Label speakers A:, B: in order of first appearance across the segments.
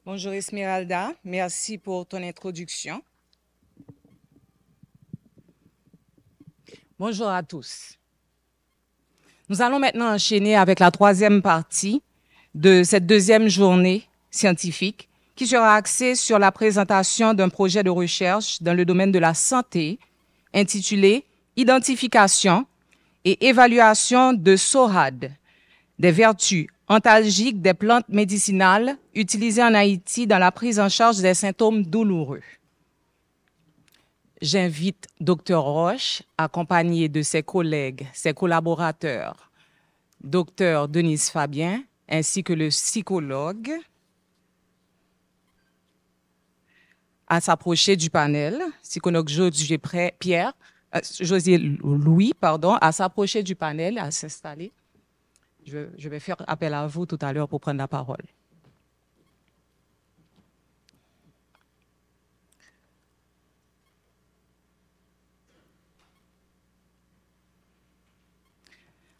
A: Bonjour Esmeralda, merci pour ton introduction. Bonjour à tous. Nous allons maintenant enchaîner avec la troisième partie de cette deuxième journée scientifique qui sera axée sur la présentation d'un projet de recherche dans le domaine de la santé intitulé « Identification et évaluation de SORAD, des vertus antalgiques des plantes médicinales utilisées en Haïti dans la prise en charge des symptômes douloureux ». J'invite Dr Roche, accompagné de ses collègues, ses collaborateurs, Dr Denise Fabien, ainsi que le psychologue, à s'approcher du panel. Psychologue Josier Louis, à s'approcher du panel, à s'installer. Je vais faire appel à vous tout à l'heure pour prendre la parole.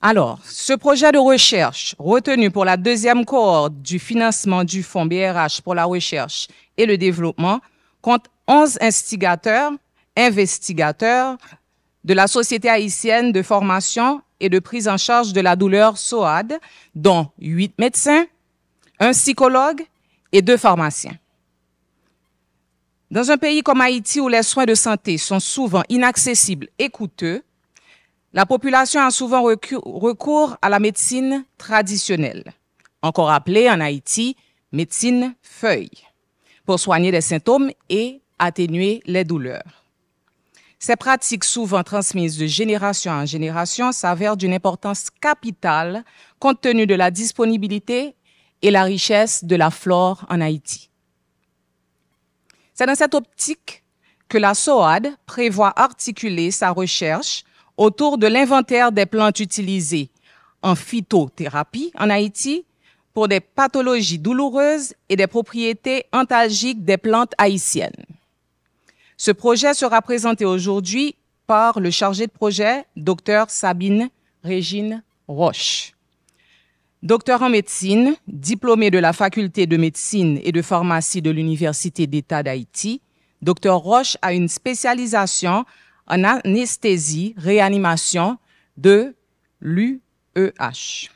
A: Alors, ce projet de recherche, retenu pour la deuxième cohorte du financement du Fonds BRH pour la recherche et le développement, compte 11 investigateurs de la Société haïtienne de formation et de prise en charge de la douleur SOAD, dont 8 médecins, un psychologue et 2 pharmaciens. Dans un pays comme Haïti où les soins de santé sont souvent inaccessibles et coûteux, la population a souvent recours à la médecine traditionnelle, encore appelée en Haïti médecine feuille, pour soigner les symptômes et atténuer les douleurs. Ces pratiques, souvent transmises de génération en génération, s'avèrent d'une importance capitale compte tenu de la disponibilité et la richesse de la flore en Haïti. C'est dans cette optique que la SOAD prévoit articuler sa recherche autour de l'inventaire des plantes utilisées en phytothérapie en Haïti pour des pathologies douloureuses et des propriétés antalgiques des plantes haïtiennes. Ce projet sera présenté aujourd'hui par le chargé de projet, Dr Sabine Régine Roche. Docteur en médecine, diplômé de la faculté de médecine et de pharmacie de l'Université d'État d'Haïti, Dr Roche a une spécialisation en anesthésie, réanimation de l'UEH.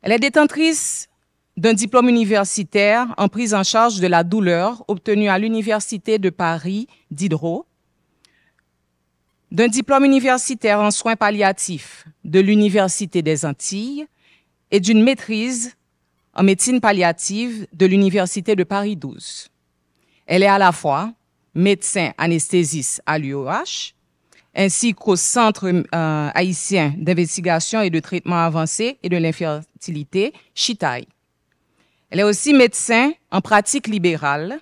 A: Elle est détentrice d'un diplôme universitaire en prise en charge de la douleur obtenu à l'Université de Paris Diderot, d'un diplôme universitaire en soins palliatifs de l'Université des Antilles et d'une maîtrise en médecine palliative de l'Université de Paris 12. Elle est à la fois médecin anesthésiste à l'UEH, ainsi qu'au Centre haïtien d'investigation et de traitement avancé et de l'infertilité, CHITAI. Elle est aussi médecin en pratique libérale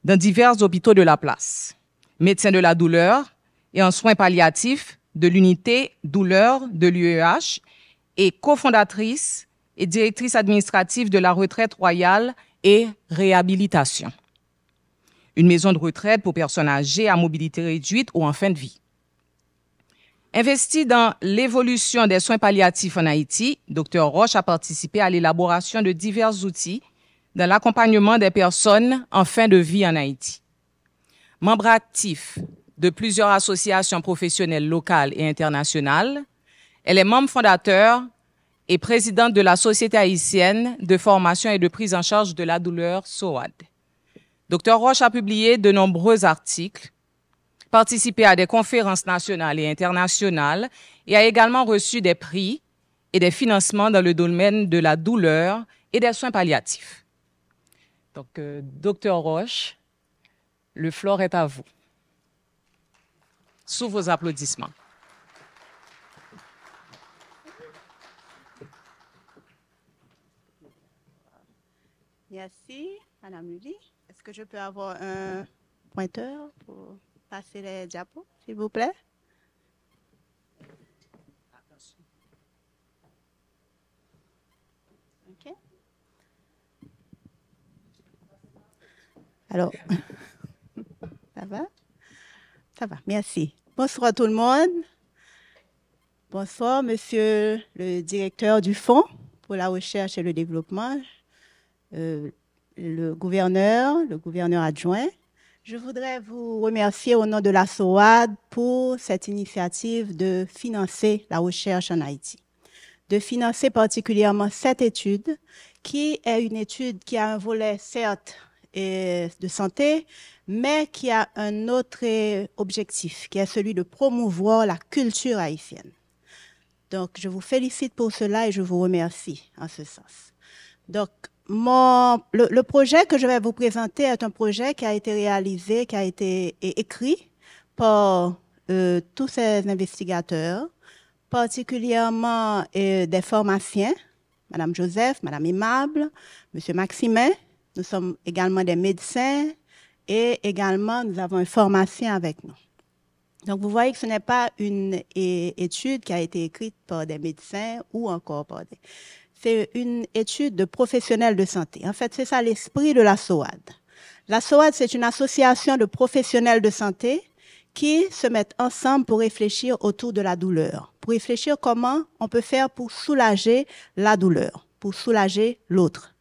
A: dans divers hôpitaux de la place, médecin de la douleur et en soins palliatifs de l'unité douleur de l'UEH et cofondatrice et directrice administrative de la retraite royale et réhabilitation, une maison de retraite pour personnes âgées à mobilité réduite ou en fin de vie. Investi dans l'évolution des soins palliatifs en Haïti, Dr Roche a participé à l'élaboration de divers outils dans l'accompagnement des personnes en fin de vie en Haïti. Membre actif de plusieurs associations professionnelles locales et internationales, elle est membre fondateur et présidente de la Société haïtienne de formation et de prise en charge de la douleur SOAD. Dr Roche a publié de nombreux articles, participé à des conférences nationales et internationales et a également reçu des prix et des financements dans le domaine de la douleur et des soins palliatifs. Donc, Dr Roche, le floor est à vous. Sous vos applaudissements.
B: Merci, Madame Lully. Est-ce que je peux avoir un pointeur pour passer les diapos, s'il vous plaît? OK. Alors, ça va? Ça va, merci. Bonsoir tout le monde. Bonsoir, monsieur le directeur du Fonds pour la recherche et le développement. le gouverneur adjoint. Je voudrais vous remercier au nom de la SOAD pour cette initiative de financer la recherche en Haïti, de financer particulièrement cette étude, qui est une étude qui a un volet, certes, de santé, mais qui a un autre objectif, qui est celui de promouvoir la culture haïtienne. Donc, je vous félicite pour cela et je vous remercie en ce sens. Donc, le projet que je vais vous présenter est un projet qui a été réalisé, qui a été écrit par tous ces investigateurs, particulièrement des pharmaciens, Madame Joseph, Madame Aimable, Monsieur Maximin. Nous sommes également des médecins et également nous avons un pharmacien avec nous. Donc, vous voyez que ce n'est pas une étude qui a été écrite par des médecins ou encore par des... C'est une étude de professionnels de santé. En fait, c'est ça l'esprit de la SOAD. La SOAD, c'est une association de professionnels de santé qui se mettent ensemble pour réfléchir autour de la douleur, pour réfléchir comment on peut faire pour soulager la douleur, pour soulager l'autre.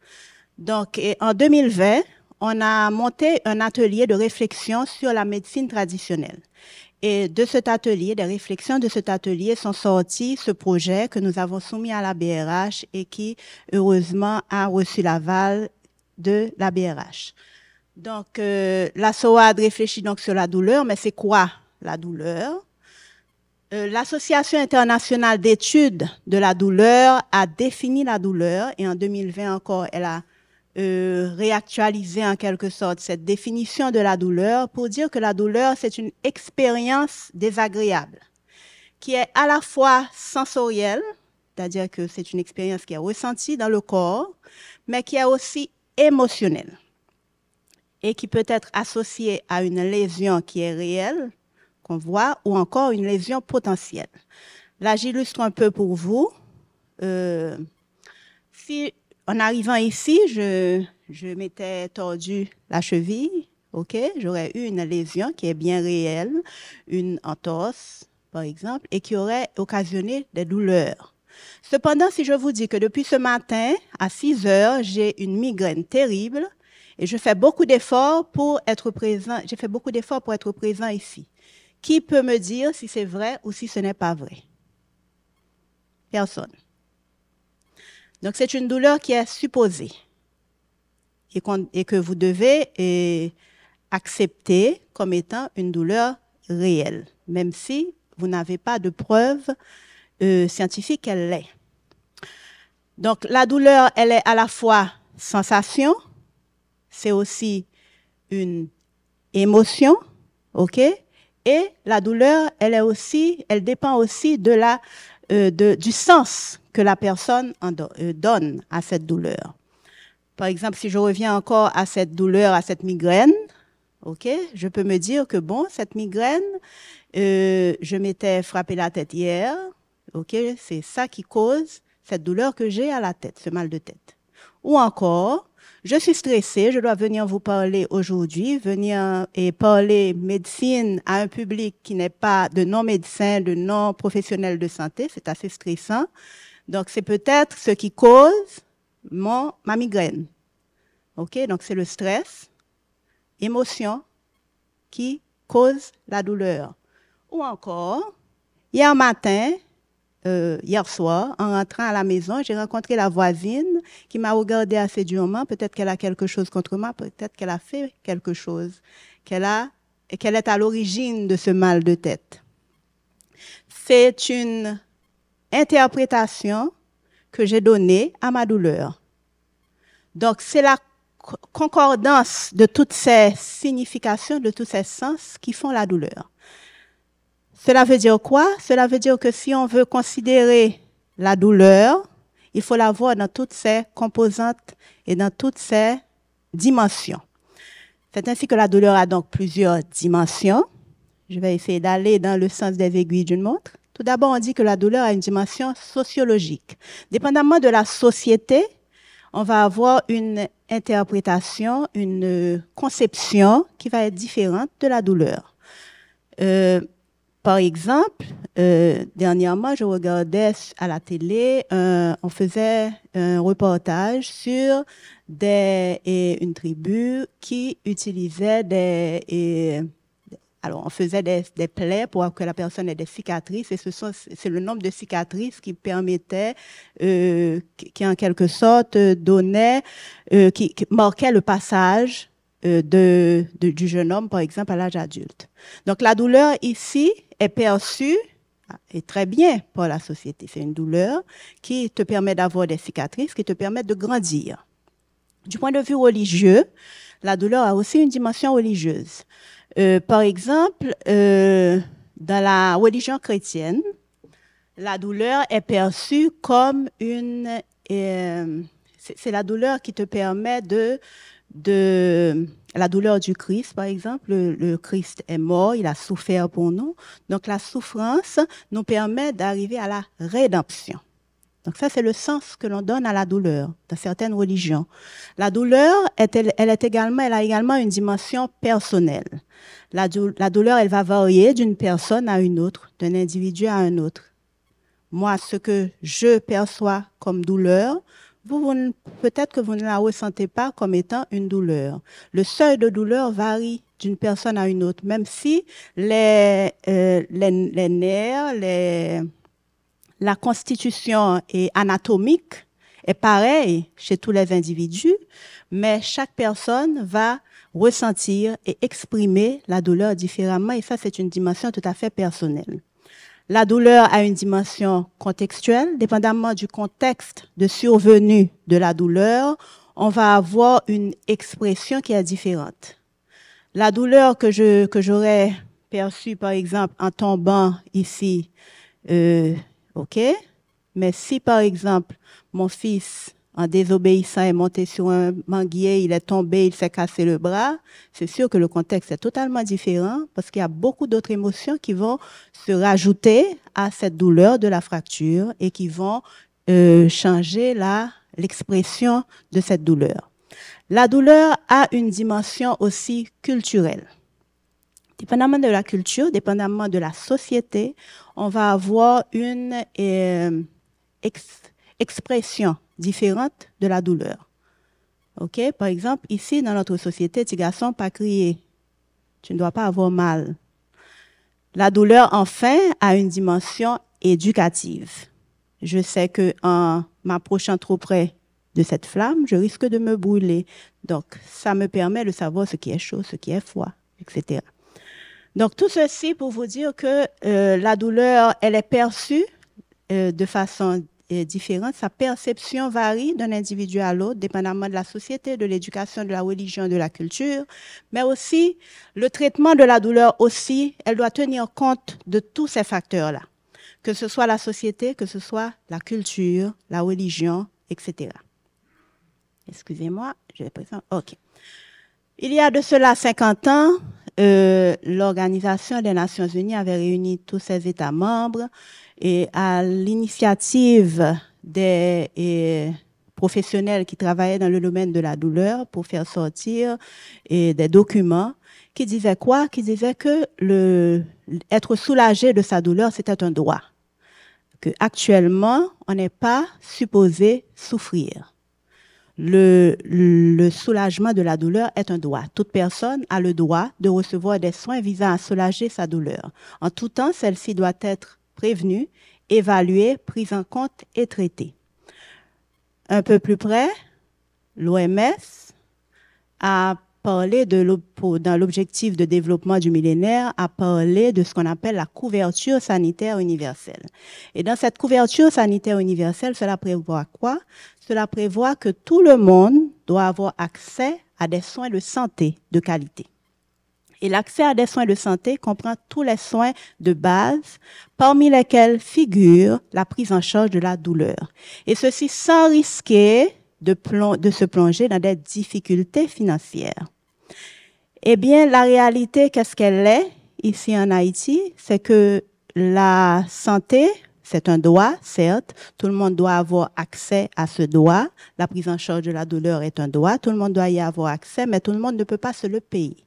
B: Donc, en 2020, on a monté un atelier de réflexion sur la médecine traditionnelle. Et de cet atelier, des réflexions de cet atelier sont sorties ce projet que nous avons soumis à la BRH et qui, heureusement, a reçu l'aval de la BRH. Donc, la SOAD réfléchit donc sur la douleur, mais c'est quoi la douleur? L'Association internationale d'études de la douleur a défini la douleur et en 2020 encore, elle a réactualiser en quelque sorte cette définition de la douleur pour dire que la douleur, c'est une expérience désagréable qui est à la fois sensorielle, c'est-à-dire que c'est une expérience qui est ressentie dans le corps, mais qui est aussi émotionnelle et qui peut être associée à une lésion qui est réelle, qu'on voit, ou encore une lésion potentielle. Là, j'illustre un peu pour vous. En arrivant ici, je m'étais tordu la cheville, ok? J'aurais eu une lésion qui est bien réelle, une entorse, par exemple, et qui aurait occasionné des douleurs. Cependant, si je vous dis que depuis ce matin, à 6 heures, j'ai une migraine terrible et je fais beaucoup d'efforts pour être présent, j'ai fait beaucoup d'efforts pour être présent ici. Qui peut me dire si c'est vrai ou si ce n'est pas vrai? Personne. Donc, c'est une douleur qui est supposée et que vous devez accepter comme étant une douleur réelle, même si vous n'avez pas de preuve scientifique qu'elle l'est. Donc, la douleur, elle est à la fois sensation, c'est aussi une émotion, ok? Et la douleur, elle dépend aussi du sens que la personne donne à cette douleur. Par exemple, si je reviens encore à cette douleur, à cette migraine, ok, je peux me dire que bon, cette migraine, je m'étais frappé la tête hier, ok, c'est ça qui cause cette douleur que j'ai à la tête, ce mal de tête. Ou encore, je suis stressée, je dois venir vous parler aujourd'hui, venir et parler médecine à un public qui n'est pas de non-médecins, de non-professionnels de santé, c'est assez stressant. Donc, c'est peut-être ce qui cause ma migraine. OK? Donc, c'est le stress, émotion, qui cause la douleur. Ou encore, hier soir, en rentrant à la maison, j'ai rencontré la voisine qui m'a regardé assez durement. Peut-être qu'elle a quelque chose contre moi, peut-être qu'elle a fait quelque chose, qu'elle est à l'origine de ce mal de tête. C'est une interprétation que j'ai donnée à ma douleur. Donc, c'est la concordance de toutes ces significations, de tous ces sens qui font la douleur. Cela veut dire quoi? Cela veut dire que si on veut considérer la douleur, il faut la voir dans toutes ses composantes et dans toutes ses dimensions. C'est ainsi que la douleur a donc plusieurs dimensions. Je vais essayer d'aller dans le sens des aiguilles d'une montre. Tout d'abord, on dit que la douleur a une dimension sociologique. Dépendamment de la société, on va avoir une interprétation, une conception qui va être différente de la douleur. Par exemple, dernièrement, je regardais à la télé, on faisait un reportage sur une tribu qui utilisait alors, on faisait des plaies pour que la personne ait des cicatrices, et c'est le nombre de cicatrices qui permettait, qui en quelque sorte donnait, qui marquait le passage du jeune homme, par exemple, à l'âge adulte. Donc, la douleur ici est perçue et très bien par la société. C'est une douleur qui te permet d'avoir des cicatrices, qui te permet de grandir. Du point de vue religieux, la douleur a aussi une dimension religieuse. Par exemple, dans la religion chrétienne, la douleur est perçue comme c'est la douleur qui te permet la douleur du Christ, par exemple. Le Christ est mort, il a souffert pour nous. Donc, la souffrance nous permet d'arriver à la rédemption. Donc, ça, c'est le sens que l'on donne à la douleur dans certaines religions. La douleur, elle a également une dimension personnelle. La douleur, elle va varier d'une personne à une autre, d'un individu à un autre. Moi, ce que je perçois comme douleur, peut-être que vous ne la ressentez pas comme étant une douleur. Le seuil de douleur varie d'une personne à une autre, même si les nerfs, la constitution anatomique est pareille chez tous les individus, mais chaque personne va ressentir et exprimer la douleur différemment, et ça, c'est une dimension tout à fait personnelle. La douleur a une dimension contextuelle. Dépendamment du contexte de survenue de la douleur, on va avoir une expression qui est différente. La douleur que j'aurais perçue, par exemple, en tombant ici, OK? Mais si, par exemple, mon fils, en désobéissant, est monté sur un manguier, il est tombé, il s'est cassé le bras, c'est sûr que le contexte est totalement différent parce qu'il y a beaucoup d'autres émotions qui vont se rajouter à cette douleur de la fracture et qui vont changer l'expression de cette douleur. La douleur a une dimension aussi culturelle. Dépendamment de la culture, dépendamment de la société, on va avoir une expression différente de la douleur. OK? Par exemple, ici, dans notre société, petit garçon, pas crier. Tu ne dois pas avoir mal. La douleur, enfin, a une dimension éducative. Je sais que en m'approchant trop près de cette flamme, je risque de me brûler. Donc, ça me permet de savoir ce qui est chaud, ce qui est froid, etc. Donc, tout ceci pour vous dire que la douleur, elle est perçue de façon différente. Sa perception varie d'un individu à l'autre, dépendamment de la société, de l'éducation, de la religion, de la culture. Mais aussi, le traitement de la douleur aussi, elle doit tenir compte de tous ces facteurs-là. Que ce soit la société, que ce soit la culture, la religion, etc. Excusez-moi, j'ai l'impression. OK. Il y a de cela 50 ans, l'Organisation des Nations Unies avait réuni tous ses États membres et à l'initiative des professionnels qui travaillaient dans le domaine de la douleur pour faire sortir des documents qui disaient quoi? Qui disaient que être soulagé de sa douleur, c'était un droit. Que actuellement, on n'est pas supposé souffrir. Le soulagement de la douleur est un droit. Toute personne a le droit de recevoir des soins visant à soulager sa douleur. En tout temps, celle-ci doit être prévenue, évaluée, prise en compte et traitée. Un peu plus près, l'OMS a parlé dans l'objectif de développement du millénaire, a parlé de ce qu'on appelle la couverture sanitaire universelle. Et dans cette couverture sanitaire universelle, cela prévoit quoi? Cela prévoit que tout le monde doit avoir accès à des soins de santé de qualité. Et l'accès à des soins de santé comprend tous les soins de base, parmi lesquels figure la prise en charge de la douleur. Et ceci sans risquer de se plonger dans des difficultés financières. Eh bien, la réalité, qu'est-ce qu'elle est ici en Haïti? C'est que la santé, c'est un droit, certes. Tout le monde doit avoir accès à ce droit. La prise en charge de la douleur est un droit. Tout le monde doit y avoir accès, mais tout le monde ne peut pas se le payer.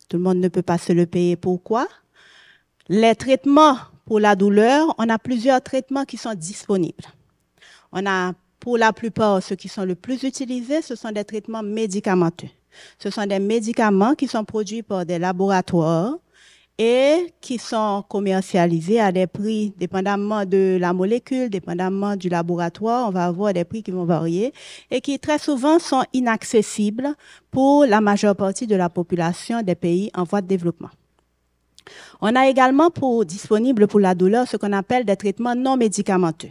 B: Tout le monde ne peut pas se le payer. Pourquoi? Les traitements pour la douleur, on a plusieurs traitements qui sont disponibles. On a, pour la plupart, ceux qui sont le plus utilisés, ce sont des traitements médicamenteux. Ce sont des médicaments qui sont produits par des laboratoires et qui sont commercialisés à des prix, dépendamment de la molécule, dépendamment du laboratoire, on va avoir des prix qui vont varier et qui très souvent sont inaccessibles pour la majeure partie de la population des pays en voie de développement. On a également disponible pour la douleur ce qu'on appelle des traitements non médicamenteux.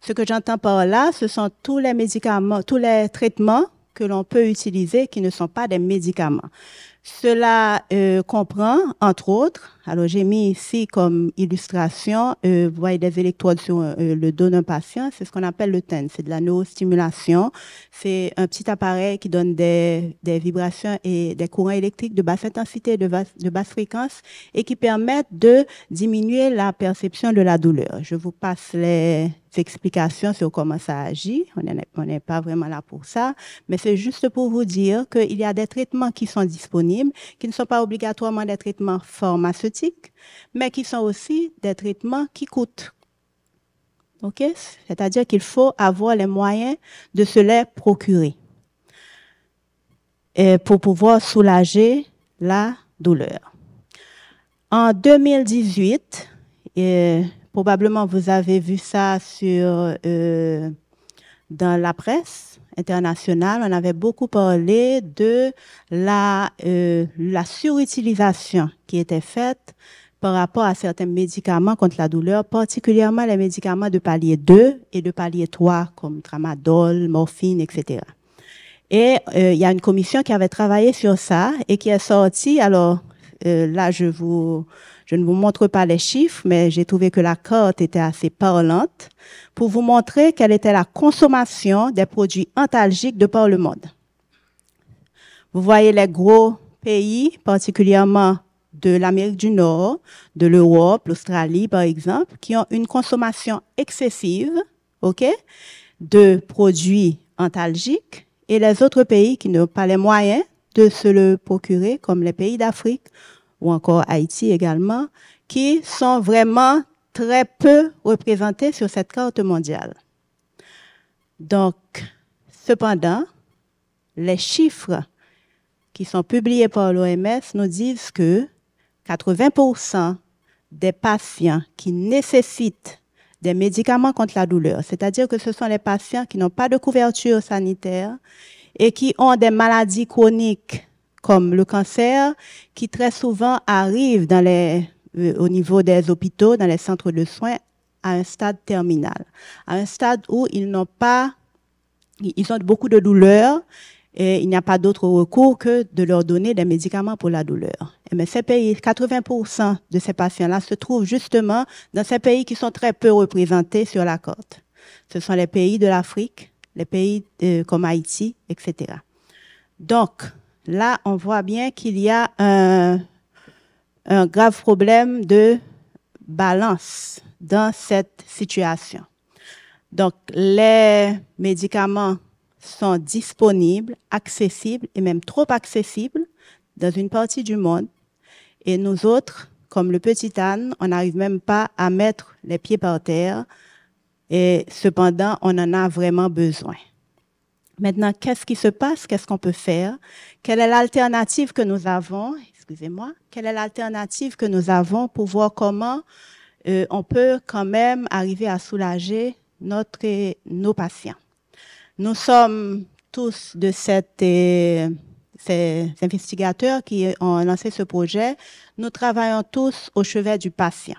B: Ce que j'entends par là, ce sont tous les médicaments, tous les traitements que l'on peut utiliser qui ne sont pas des médicaments. Cela comprend, entre autres, alors j'ai mis ici comme illustration, vous voyez des électrodes sur le dos d'un patient, c'est ce qu'on appelle le TENS, c'est de la neurostimulation. C'est un petit appareil qui donne des vibrations et des courants électriques de basse intensité, de basse fréquence et qui permettent de diminuer la perception de la douleur. Je vous passe les explications sur comment ça agit. On n'est pas vraiment là pour ça, mais c'est juste pour vous dire qu'il y a des traitements qui sont disponibles, qui ne sont pas obligatoirement des traitements pharmaceutiques, mais qui sont aussi des traitements qui coûtent. OK? C'est-à-dire qu'il faut avoir les moyens de se les procurer et pour pouvoir soulager la douleur. En 2018, probablement vous avez vu ça dans la presse internationale, on avait beaucoup parlé de la surutilisation qui était faite par rapport à certains médicaments contre la douleur, particulièrement les médicaments de palier 2 et de palier 3, comme tramadol, morphine, etc. Et il y a une commission qui avait travaillé sur ça et qui est sortie, alors là je ne vous montre pas les chiffres, mais j'ai trouvé que la carte était assez parlante pour vous montrer quelle était la consommation des produits antalgiques de par le monde. Vous voyez les gros pays, particulièrement de l'Amérique du Nord, de l'Europe, l'Australie par exemple, qui ont une consommation excessive, OK, de produits antalgiques, et les autres pays qui n'ont pas les moyens de se le procurer, comme les pays d'Afrique, ou encore Haïti également, qui sont vraiment très peu représentés sur cette carte mondiale. Donc, cependant, les chiffres qui sont publiés par l'OMS nous disent que 80% des patients qui nécessitent des médicaments contre la douleur, c'est-à-dire que ce sont les patients qui n'ont pas de couverture sanitaire et qui ont des maladies chroniques comme le cancer, qui très souvent arrivent au niveau des hôpitaux, dans les centres de soins, à un stade terminal, à un stade où ils ont beaucoup de douleur et il n'y a pas d'autre recours que de leur donner des médicaments pour la douleur. Mais ces pays, 80% de ces patients-là se trouvent justement dans ces pays qui sont très peu représentés sur la carte. Ce sont les pays de l'Afrique, les pays comme Haïti, etc. Donc, là, on voit bien qu'il y a un grave problème de balance dans cette situation. Donc, les médicaments sont disponibles, accessibles et même trop accessibles dans une partie du monde. Et nous autres, comme le petit âne, on n'arrive même pas à mettre les pieds par terre et cependant, on en a vraiment besoin. Maintenant, qu'est-ce qui se passe? Qu'est-ce qu'on peut faire? Quelle est l'alternative que nous avons? Excusez-moi. Quelle est l'alternative que nous avons pour voir comment on peut quand même arriver à soulager nos patients? Nous sommes tous de ces investigateurs qui ont lancé ce projet. Nous travaillons tous au chevet du patient.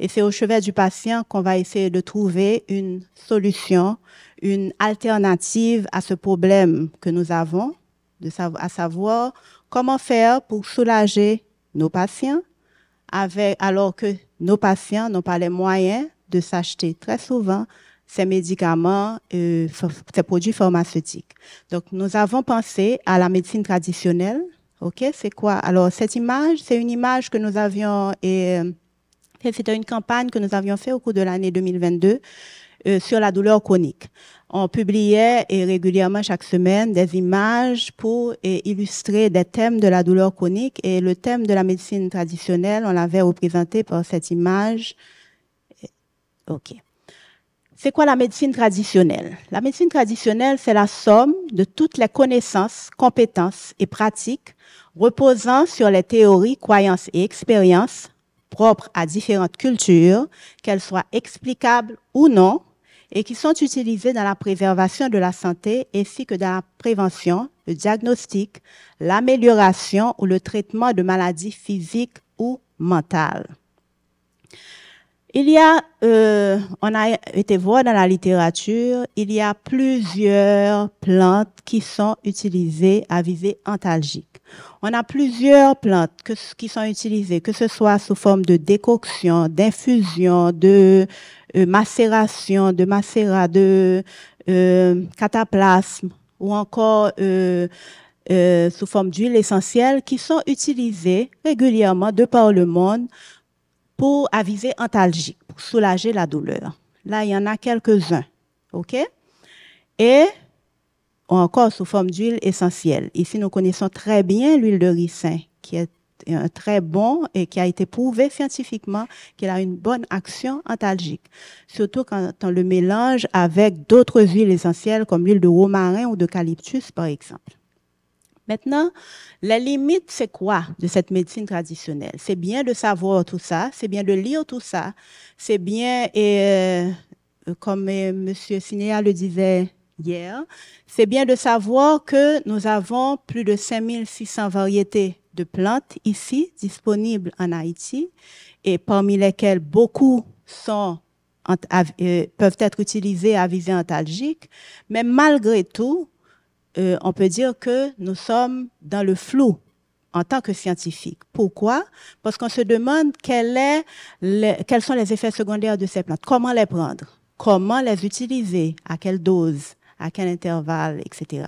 B: Et c'est au chevet du patient qu'on va essayer de trouver une solution, une alternative à ce problème que nous avons, à savoir comment faire pour soulager nos patients alors que nos patients n'ont pas les moyens de s'acheter très souvent ces médicaments, ces produits pharmaceutiques. Donc, nous avons pensé à la médecine traditionnelle. OK, c'est quoi? Alors, cette image, c'est une image que nous avions, c'était une campagne que nous avions fait au cours de l'année 2022 sur la douleur chronique. on publiait et régulièrement chaque semaine des images pour illustrer des thèmes de la douleur chronique. Et le thème de la médecine traditionnelle, on l'avait représenté par cette image. OK. C'est quoi la médecine traditionnelle? La médecine traditionnelle, c'est la somme de toutes les connaissances, compétences et pratiques reposant sur les théories, croyances et expériences propres à différentes cultures, qu'elles soient explicables ou non, et qui sont utilisées dans la préservation de la santé ainsi que dans la prévention, le diagnostic, l'amélioration ou le traitement de maladies physiques ou mentales. Il y a, on a été voir dans la littérature, il y a plusieurs plantes qui sont utilisées à visée antalgique. On a plusieurs plantes qui sont utilisées, que ce soit sous forme de décoction, d'infusion, de macération, de macérat, de cataplasme ou encore sous forme d'huile essentielle qui sont utilisées régulièrement de par le monde pour à visée antalgique, pour soulager la douleur. Là, il y en a quelques-uns, OK? Et encore sous forme d'huile essentielle. Ici, nous connaissons très bien l'huile de ricin, qui est un très bon et qui a été prouvé scientifiquement qu'il a une bonne action antalgique. Surtout quand on le mélange avec d'autres huiles essentielles comme l'huile de romarin ou d'eucalyptus, par exemple. Maintenant, la limite, c'est quoi de cette médecine traditionnelle? C'est bien de savoir tout ça, c'est bien de lire tout ça, c'est bien, et comme M. Sinéa le disait hier, c'est bien de savoir que nous avons plus de 5600 variétés de plantes ici, disponibles en Haïti, et parmi lesquelles beaucoup sont peuvent être utilisées à visée antalgique, mais malgré tout, on peut dire que nous sommes dans le flou en tant que scientifiques. Pourquoi? Parce qu'on se demande quels sont les effets secondaires de ces plantes, comment les prendre, comment les utiliser, à quelle dose, à quel intervalle, etc.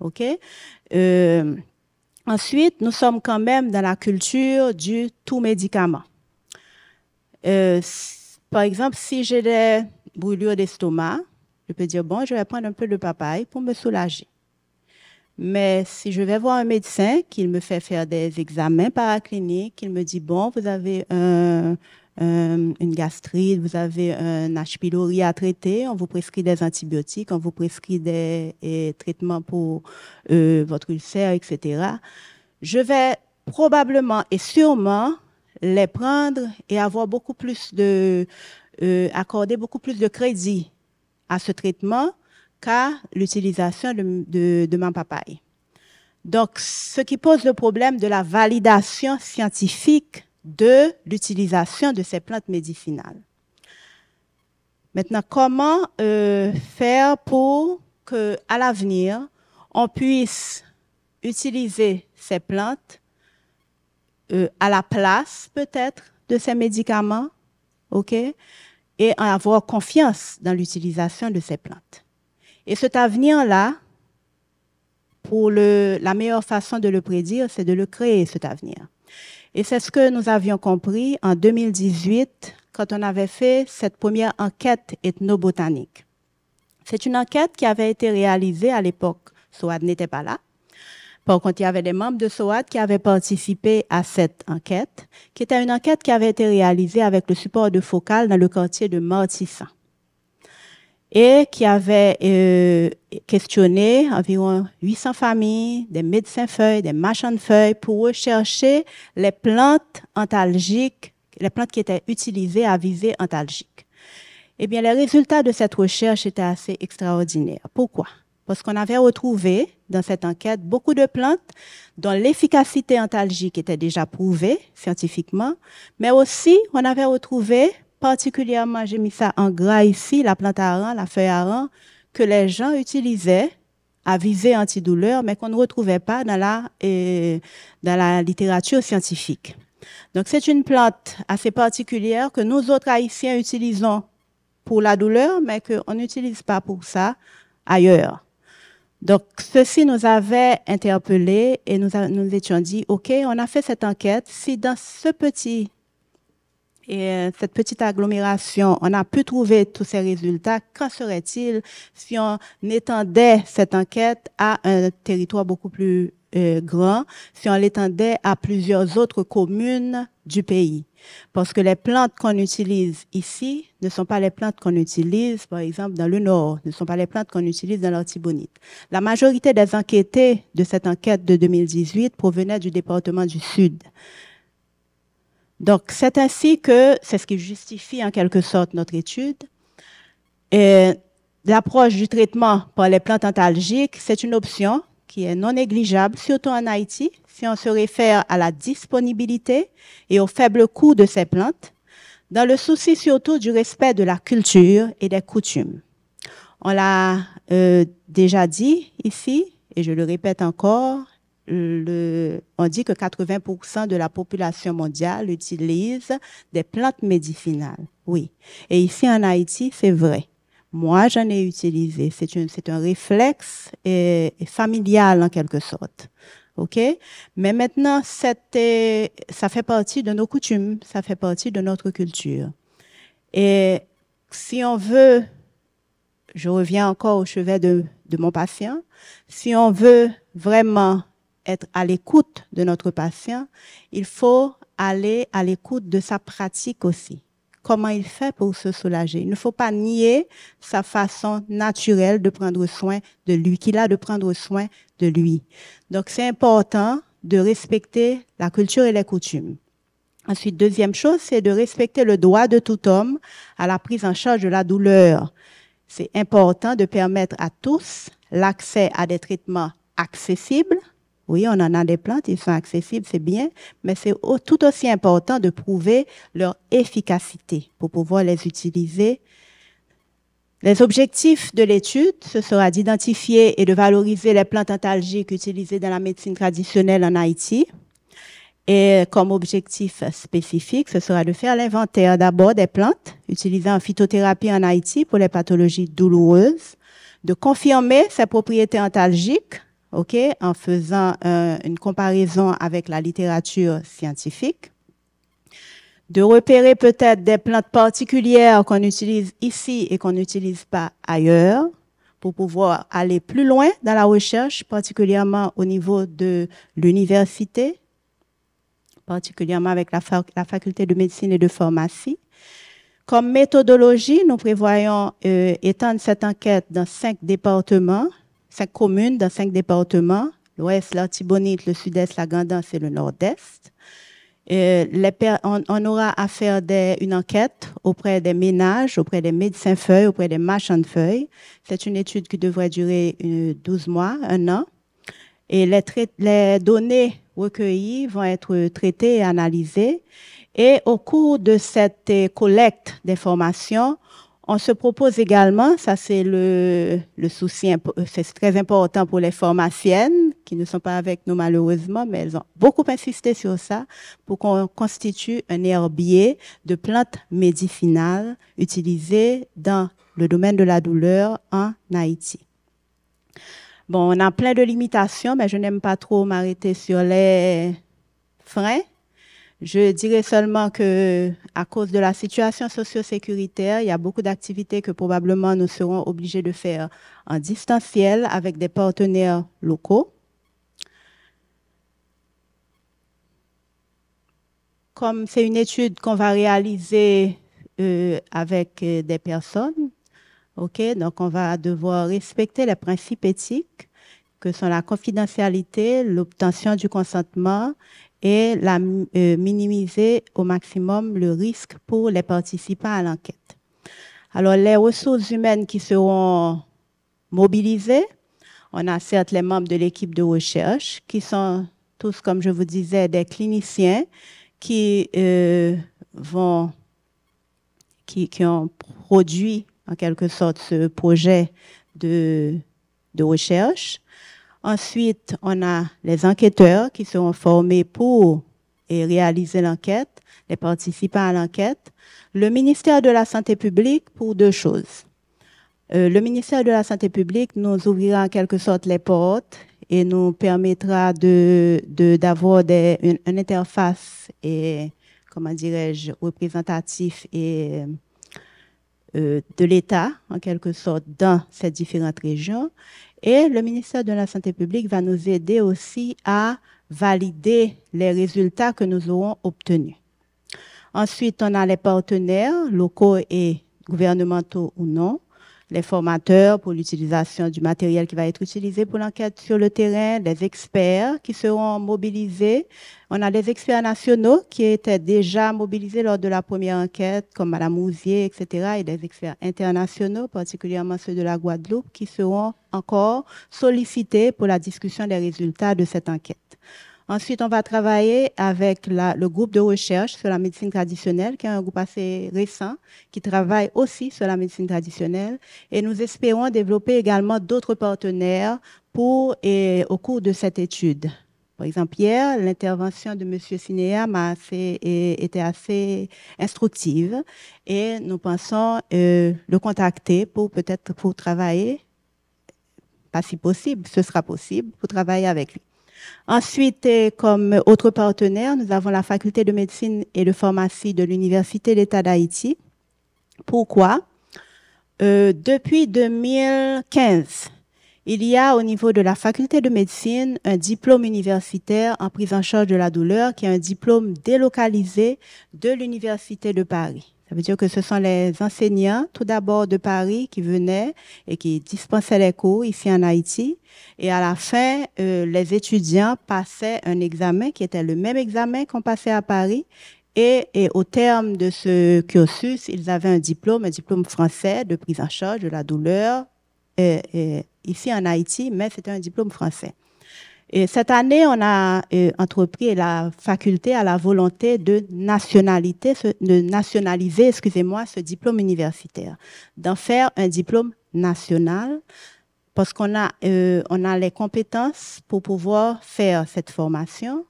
B: OK? Ensuite, nous sommes quand même dans la culture du tout médicament. Par exemple, si j'ai des brûlures d'estomac, je peux dire, bon, je vais prendre un peu de papaye pour me soulager. Mais si je vais voir un médecin, qu'il me fait faire des examens paracliniques, qu'il me dit, bon, vous avez une gastrite, vous avez un H. pylori à traiter, on vous prescrit des antibiotiques, on vous prescrit des traitements pour votre ulcère, etc. Je vais probablement et sûrement les prendre et avoir beaucoup plus accorder beaucoup plus de crédit à ce traitement qu'à l'utilisation de ma papaye. Donc, ce qui pose le problème de la validation scientifique de l'utilisation de ces plantes médicinales. Maintenant, comment faire pour que, à l'avenir, on puisse utiliser ces plantes à la place, peut-être, de ces médicaments, OK, et avoir confiance dans l'utilisation de ces plantes. Et cet avenir-là, pour la meilleure façon de le prédire, c'est de le créer, cet avenir. Et c'est ce que nous avions compris en 2018, quand on avait fait cette première enquête ethnobotanique. C'est une enquête qui avait été réalisée à l'époque. SOAD n'était pas là. Par contre, il y avait des membres de SOAD qui avaient participé à cette enquête, qui était une enquête qui avait été réalisée avec le support de Focal dans le quartier de Martissan, et qui avait questionné environ 800 familles, des médecins-feuilles, des marchands-feuilles, pour rechercher les plantes antalgiques, les plantes qui étaient utilisées à visée antalgique. Eh bien, les résultats de cette recherche étaient assez extraordinaires. Pourquoi? Parce qu'on avait retrouvé dans cette enquête beaucoup de plantes dont l'efficacité antalgique était déjà prouvée scientifiquement, mais aussi on avait retrouvé particulièrement, j'ai mis ça en gras ici, la plante hareng, la feuille hareng, que les gens utilisaient à visée antidouleur, mais qu'on ne retrouvait pas dans la littérature scientifique. Donc, c'est une plante assez particulière que nous autres Haïtiens utilisons pour la douleur, mais qu'on n'utilise pas pour ça ailleurs. Donc, ceci nous avait interpellés et nous étions dit, OK, on a fait cette enquête. Si dans ce petit Et cette petite agglomération, on a pu trouver tous ces résultats. Qu'en serait-il si on étendait cette enquête à un territoire beaucoup plus grand, si on l'étendait à plusieurs autres communes du pays? Parce que les plantes qu'on utilise ici ne sont pas les plantes qu'on utilise, par exemple, dans le Nord, ne sont pas les plantes qu'on utilise dans l'Artibonite. La majorité des enquêtés de cette enquête de 2018 provenaient du département du Sud. Donc, c'est ainsi que, c'est ce qui justifie en quelque sorte notre étude. Et l'approche du traitement par les plantes antalgiques, c'est une option qui est non négligeable, surtout en Haïti, si on se réfère à la disponibilité et au faible coût de ces plantes, dans le souci surtout du respect de la culture et des coutumes. On l'a déjà dit ici, et je le répète encore, on dit que 80% de la population mondiale utilise des plantes médicinales. Oui. Et ici en Haïti, c'est vrai. Moi, j'en ai utilisé. C'est un réflexe familial en quelque sorte. OK? Mais maintenant, ça fait partie de nos coutumes, ça fait partie de notre culture. Et si on veut, je reviens encore au chevet de mon patient, si on veut vraiment être à l'écoute de notre patient, il faut aller à l'écoute de sa pratique aussi. Comment il fait pour se soulager. Il ne faut pas nier sa façon naturelle de prendre soin de lui, qu'il a de prendre soin de lui. Donc, c'est important de respecter la culture et les coutumes. Ensuite, deuxième chose, c'est de respecter le droit de tout homme à la prise en charge de la douleur. C'est important de permettre à tous l'accès à des traitements accessibles. Oui, on en a des plantes, ils sont accessibles, c'est bien, mais c'est tout aussi important de prouver leur efficacité pour pouvoir les utiliser. Les objectifs de l'étude, ce sera d'identifier et de valoriser les plantes antalgiques utilisées dans la médecine traditionnelle en Haïti. Et comme objectif spécifique, ce sera de faire l'inventaire d'abord des plantes utilisées en phytothérapie en Haïti pour les pathologies douloureuses, de confirmer ses propriétés antalgiques, OK, en faisant une comparaison avec la littérature scientifique, de repérer peut-être des plantes particulières qu'on utilise ici et qu'on n'utilise pas ailleurs pour pouvoir aller plus loin dans la recherche, particulièrement au niveau de l'université, particulièrement avec la faculté de médecine et de pharmacie. Comme méthodologie, nous prévoyons étendre cette enquête dans 5 départements, 5 communes dans 5 départements, l'Ouest, l'Artibonite, le Sud-Est, la Gandance et le Nord-Est. On aura à faire une enquête auprès des ménages, auprès des médecins-feuilles, auprès des marchands de feuilles. C'est une étude qui devrait durer 12 mois, 1 an. Et les données recueillies vont être traitées et analysées. Et au cours de cette collecte d'informations, on se propose également, ça c'est le souci, c'est très important pour les pharmaciennes qui ne sont pas avec nous malheureusement, mais elles ont beaucoup insisté sur ça pour qu'on constitue un herbier de plantes médicinales utilisées dans le domaine de la douleur en Haïti. Bon, on a plein de limitations, mais je n'aime pas trop m'arrêter sur les freins. Je dirais seulement que, à cause de la situation socio-sécuritaire, il y a beaucoup d'activités que probablement nous serons obligés de faire en distanciel avec des partenaires locaux. Comme c'est une étude qu'on va réaliser avec des personnes, ok, donc on va devoir respecter les principes éthiques que sont la confidentialité, l'obtention du consentement et minimiser au maximum le risque pour les participants à l'enquête. Alors, les ressources humaines qui seront mobilisées, on a certes les membres de l'équipe de recherche qui sont tous, comme je vous disais, des cliniciens qui ont produit en quelque sorte ce projet de recherche. Ensuite, on a les enquêteurs qui seront formés pour réaliser l'enquête, les participants à l'enquête. Le ministère de la Santé publique pour 2 choses. Le ministère de la Santé publique nous ouvrira en quelque sorte les portes et nous permettra d'avoir une interface comment dirais-je, représentatifs et de l'État, en quelque sorte, dans ces différentes régions. Et le ministère de la Santé publique va nous aider aussi à valider les résultats que nous aurons obtenus. Ensuite, on a les partenaires locaux et gouvernementaux ou non, les formateurs pour l'utilisation du matériel qui va être utilisé pour l'enquête sur le terrain, les experts qui seront mobilisés. On a des experts nationaux qui étaient déjà mobilisés lors de la première enquête, comme Mme Mouzier, etc., et des experts internationaux, particulièrement ceux de la Guadeloupe, qui seront encore sollicités pour la discussion des résultats de cette enquête. Ensuite, on va travailler avec le groupe de recherche sur la médecine traditionnelle, qui est un groupe assez récent, qui travaille aussi sur la médecine traditionnelle. Et nous espérons développer également d'autres partenaires au cours de cette étude. Par exemple, hier, l'intervention de M. Sinéa était assez instructive et nous pensons le contacter pour travailler, pas si possible, ce sera possible, pour travailler avec lui. Ensuite, comme autre partenaire, nous avons la faculté de médecine et de pharmacie de l'Université d'État d'Haïti. Pourquoi? Depuis 2015, il y a au niveau de la faculté de médecine un diplôme universitaire en prise en charge de la douleur qui est un diplôme délocalisé de l'Université de Paris. Ça veut dire que ce sont les enseignants, tout d'abord de Paris, qui venaient et qui dispensaient les cours ici en Haïti. Et à la fin, les étudiants passaient un examen qui était le même examen qu'on passait à Paris. Et au terme de ce cursus, ils avaient un diplôme français de prise en charge de la douleur ici en Haïti, mais c'était un diplôme français. Et cette année, on a entrepris, et la faculté a la volonté de nationaliser, ce diplôme universitaire, d'en faire un diplôme national, parce qu'on a les compétences pour pouvoir faire cette formation.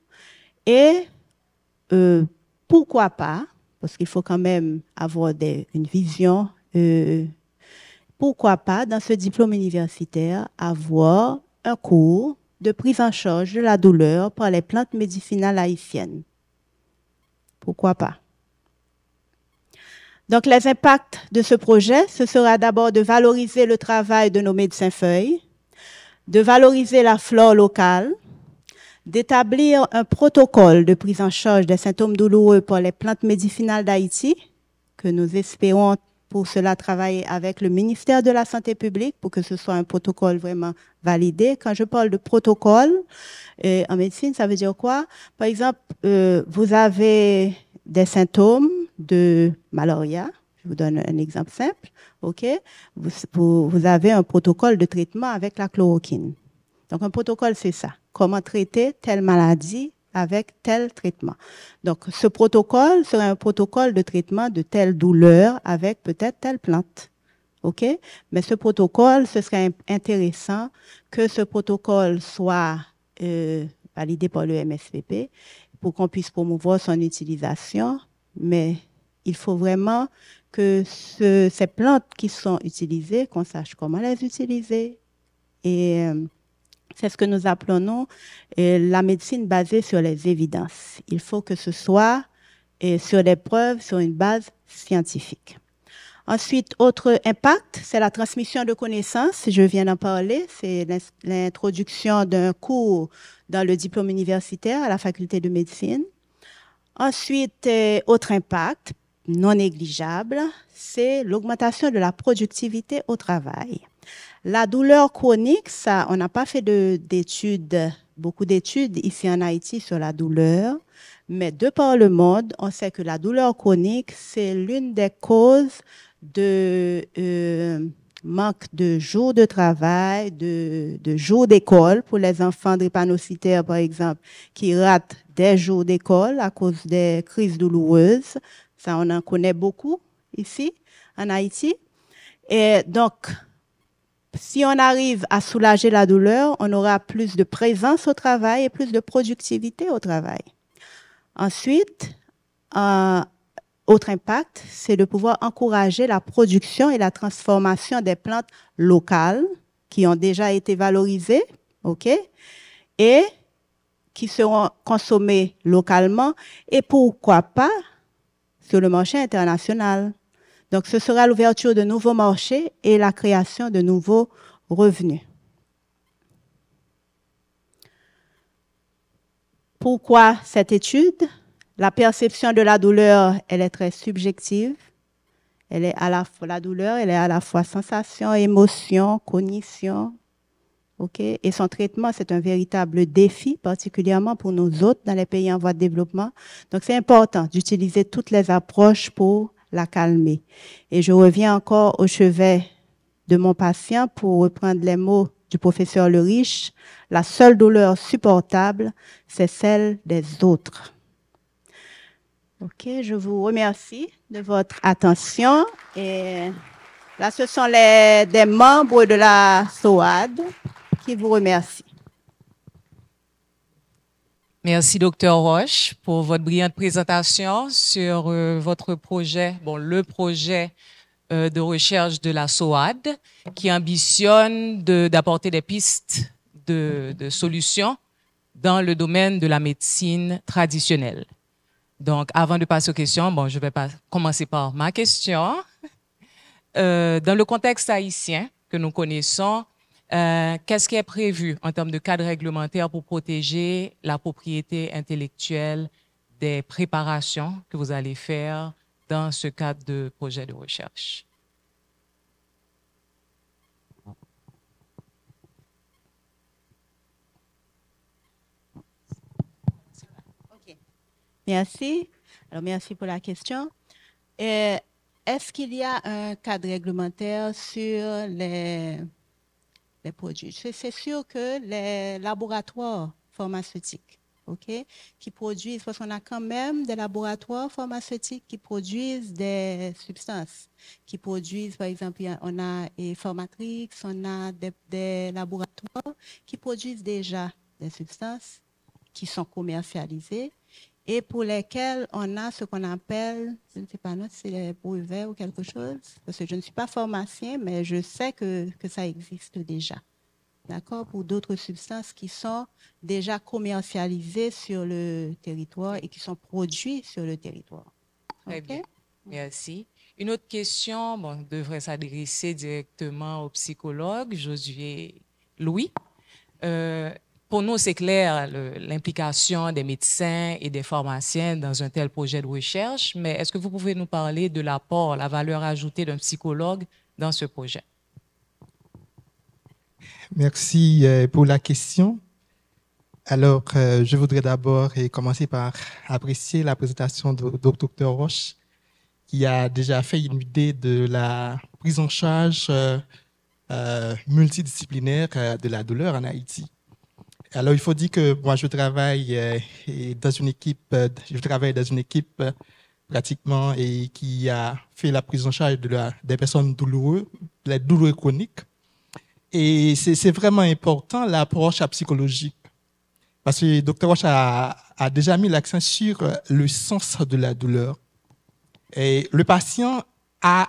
B: Et pourquoi pas, parce qu'il faut quand même avoir une vision, pourquoi pas, dans ce diplôme universitaire, avoir un cours de prise en charge de la douleur par les plantes médicinales haïtiennes. Pourquoi pas? Donc, les impacts de ce projet, ce sera d'abord de valoriser le travail de nos médecins-feuilles, de valoriser la flore locale, d'établir un protocole de prise en charge des symptômes douloureux par les plantes médicinales d'Haïti, que nous espérons pour cela travailler avec le ministère de la Santé publique pour que ce soit un protocole vraiment validé. Quand je parle de protocole, en médecine, ça veut dire quoi? Par exemple, vous avez des symptômes de malaria. Je vous donne un exemple simple. OK? Vous avez un protocole de traitement avec la chloroquine. Donc, un protocole, c'est ça. Comment traiter telle maladie avec tel traitement. Donc, ce protocole serait un protocole de traitement de telle douleur avec peut-être telle plante. OK? Mais ce protocole, ce serait intéressant que ce protocole soit validé par le MSPP pour qu'on puisse promouvoir son utilisation. Mais il faut vraiment que ces plantes qui sont utilisées, qu'on sache comment les utiliser. Et c'est ce que nous appelons la médecine basée sur les évidences. Il faut que ce soit sur des preuves, sur une base scientifique. Ensuite, autre impact, c'est la transmission de connaissances. Je viens d'en parler. C'est l'introduction d'un cours dans le diplôme universitaire à la faculté de médecine. Ensuite, autre impact non négligeable, c'est l'augmentation de la productivité au travail. La douleur chronique, ça, on n'a pas fait beaucoup d'études ici en Haïti sur la douleur, mais de par le monde, on sait que la douleur chronique, c'est l'une des causes de manque de jours de travail, de jours d'école pour les enfants drépanocytaires, par exemple, qui ratent des jours d'école à cause des crises douloureuses. Ça, on en connaît beaucoup ici, en Haïti. Et donc, si on arrive à soulager la douleur, on aura plus de présence au travail et plus de productivité au travail. Ensuite, autre impact, c'est de pouvoir encourager la production et la transformation des plantes locales qui ont déjà été valorisées, OK, et qui seront consommées localement. Et pourquoi pas sur le marché international. Donc, ce sera l'ouverture de nouveaux marchés et la création de nouveaux revenus. Pourquoi cette étude? La perception de la douleur, elle est très subjective. Elle est à la fois la douleur, elle est à la fois sensation, émotion, cognition. Okay? Et son traitement, c'est un véritable défi, particulièrement pour nous autres dans les pays en voie de développement. Donc, c'est important d'utiliser toutes les approches pour la calmer. Et je reviens encore au chevet de mon patient pour reprendre les mots du professeur Le Riche. La seule douleur supportable, c'est celle des autres. OK, je vous remercie de votre attention. Et là, ce sont des membres de la SOAD qui vous remercient.
A: Merci, Dr. Roche, pour votre brillante présentation sur votre projet, le projet de recherche de la SOAD, qui ambitionne d'apporter des pistes de solutions dans le domaine de la médecine traditionnelle. Donc, avant de passer aux questions, je vais commencer par ma question. Dans le contexte haïtien que nous connaissons, qu'est-ce qui est prévu en termes de cadre réglementaire pour protéger la propriété intellectuelle des préparations que vous allez faire dans ce cadre de projet de recherche?
B: OK. Merci. Alors, merci pour la question. Est-ce qu'il y a un cadre réglementaire sur les produits? C'est sûr que les laboratoires pharmaceutiques, OK, qui produisent, parce qu'on a quand même des laboratoires pharmaceutiques qui produisent des substances, qui produisent, par exemple, on a Formatrix, on a des laboratoires qui produisent déjà des substances qui sont commercialisées et pour lesquelles on a ce qu'on appelle, je ne sais pas, si c'est les brevets ou quelque chose, parce que je ne suis pas pharmacien, mais je sais que ça existe déjà. D'accord, pour d'autres substances qui sont déjà commercialisées sur le territoire et qui sont produites sur le territoire.
A: Très bien, merci. Une autre question devrait s'adresser directement au psychologue Josué Louis. Pour nous, c'est clair l'implication des médecins et des pharmaciens dans un tel projet de recherche, mais est-ce que vous pouvez nous parler de l'apport, la valeur ajoutée d'un psychologue dans ce projet?
C: Merci pour la question. Alors, je voudrais d'abord commencer par apprécier la présentation de Dr. Roche, qui a déjà fait une idée de la prise en charge multidisciplinaire de la douleur en Haïti. Alors, il faut dire que moi, je travaille dans une équipe pratiquement et qui a fait la prise en charge des personnes douloureuses, les douleurs chroniques. Et c'est vraiment important l'approche psychologique. Parce que Dr. Roche a déjà mis l'accent sur le sens de la douleur. Et le patient a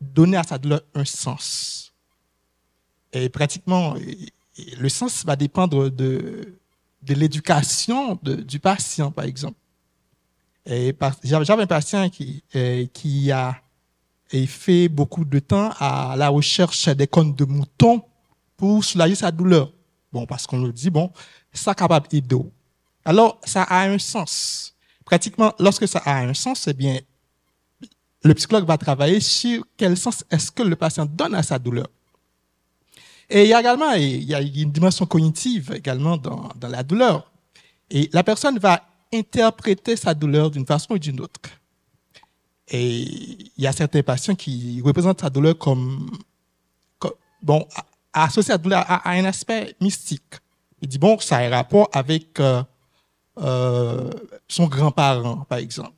C: donné à sa douleur un sens. Et pratiquement, le sens va dépendre de l'éducation du patient, par exemple. J'avais un patient qui a fait beaucoup de temps à la recherche des cornes de mouton pour soulager sa douleur. Parce qu'on nous dit, ça est capable d'aider. Alors, ça a un sens. Pratiquement, lorsque ça a un sens, eh bien, le psychologue va travailler sur quel sens est-ce que le patient donne à sa douleur. Et il y a une dimension cognitive également dans la douleur. Et la personne va interpréter sa douleur d'une façon ou d'une autre. Et il y a certains patients qui représentent sa douleur associé à la douleur à un aspect mystique. Il dit, ça a un rapport avec son grand-parent, par exemple.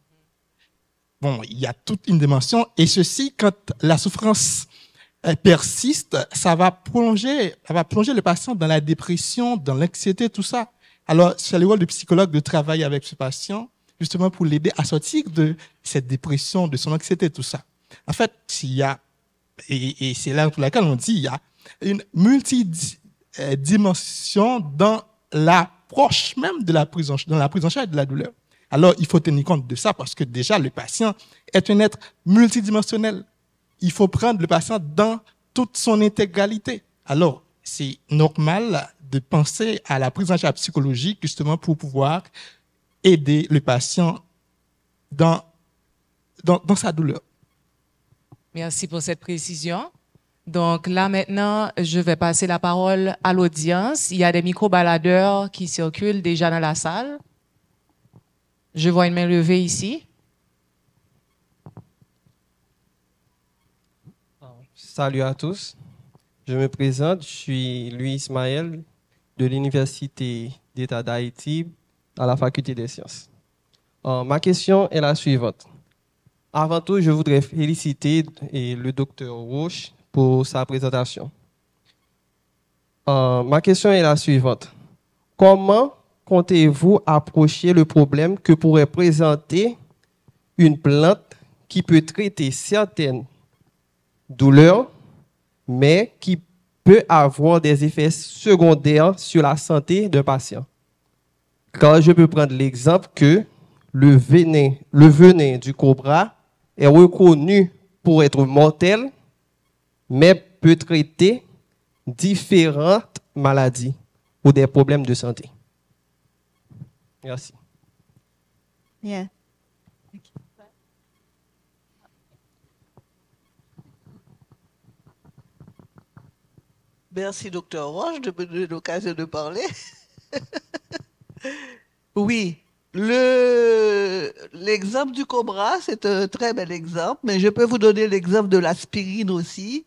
C: Il y a toute une dimension. Et ceci, quand la souffrance persiste, ça va plonger le patient dans la dépression, dans l'anxiété, tout ça. Alors, c'est le rôle du psychologue de travailler avec ce patient, justement pour l'aider à sortir de cette dépression, de son anxiété, tout ça. En fait, et c'est là pour laquelle on dit, il y a une multidimension dans l'approche même dans la prise en charge de la douleur. Alors, il faut tenir compte de ça parce que déjà, le patient est un être multidimensionnel. Il faut prendre le patient dans toute son intégralité. Alors, c'est normal de penser à la prise en charge psychologique justement pour pouvoir aider le patient dans sa douleur.
A: Merci pour cette précision. Donc là, maintenant, je vais passer la parole à l'audience. Il y a des micro-baladeurs qui circulent déjà dans la salle. Je vois une main levée ici.
D: Salut à tous. Je me présente, je suis Louis Ismaël de l'Université d'État d'Haïti à la Faculté des Sciences. Ma question est la suivante. Avant tout, je voudrais féliciter le docteur Roche pour sa présentation. Ma question est la suivante. Comment comptez-vous approcher le problème que pourrait présenter une plante qui peut traiter certaines douleurs, mais qui peut avoir des effets secondaires sur la santé d'un patient? Car je peux prendre l'exemple que le venin du cobra est reconnu pour être mortel, mais peut traiter différentes maladies ou des problèmes de santé. Merci.
B: Bien.
E: Merci, docteur Roche, de me donner l'occasion de parler. Oui, l'exemple du cobra, c'est un très bel exemple, mais je peux vous donner l'exemple de l'aspirine aussi,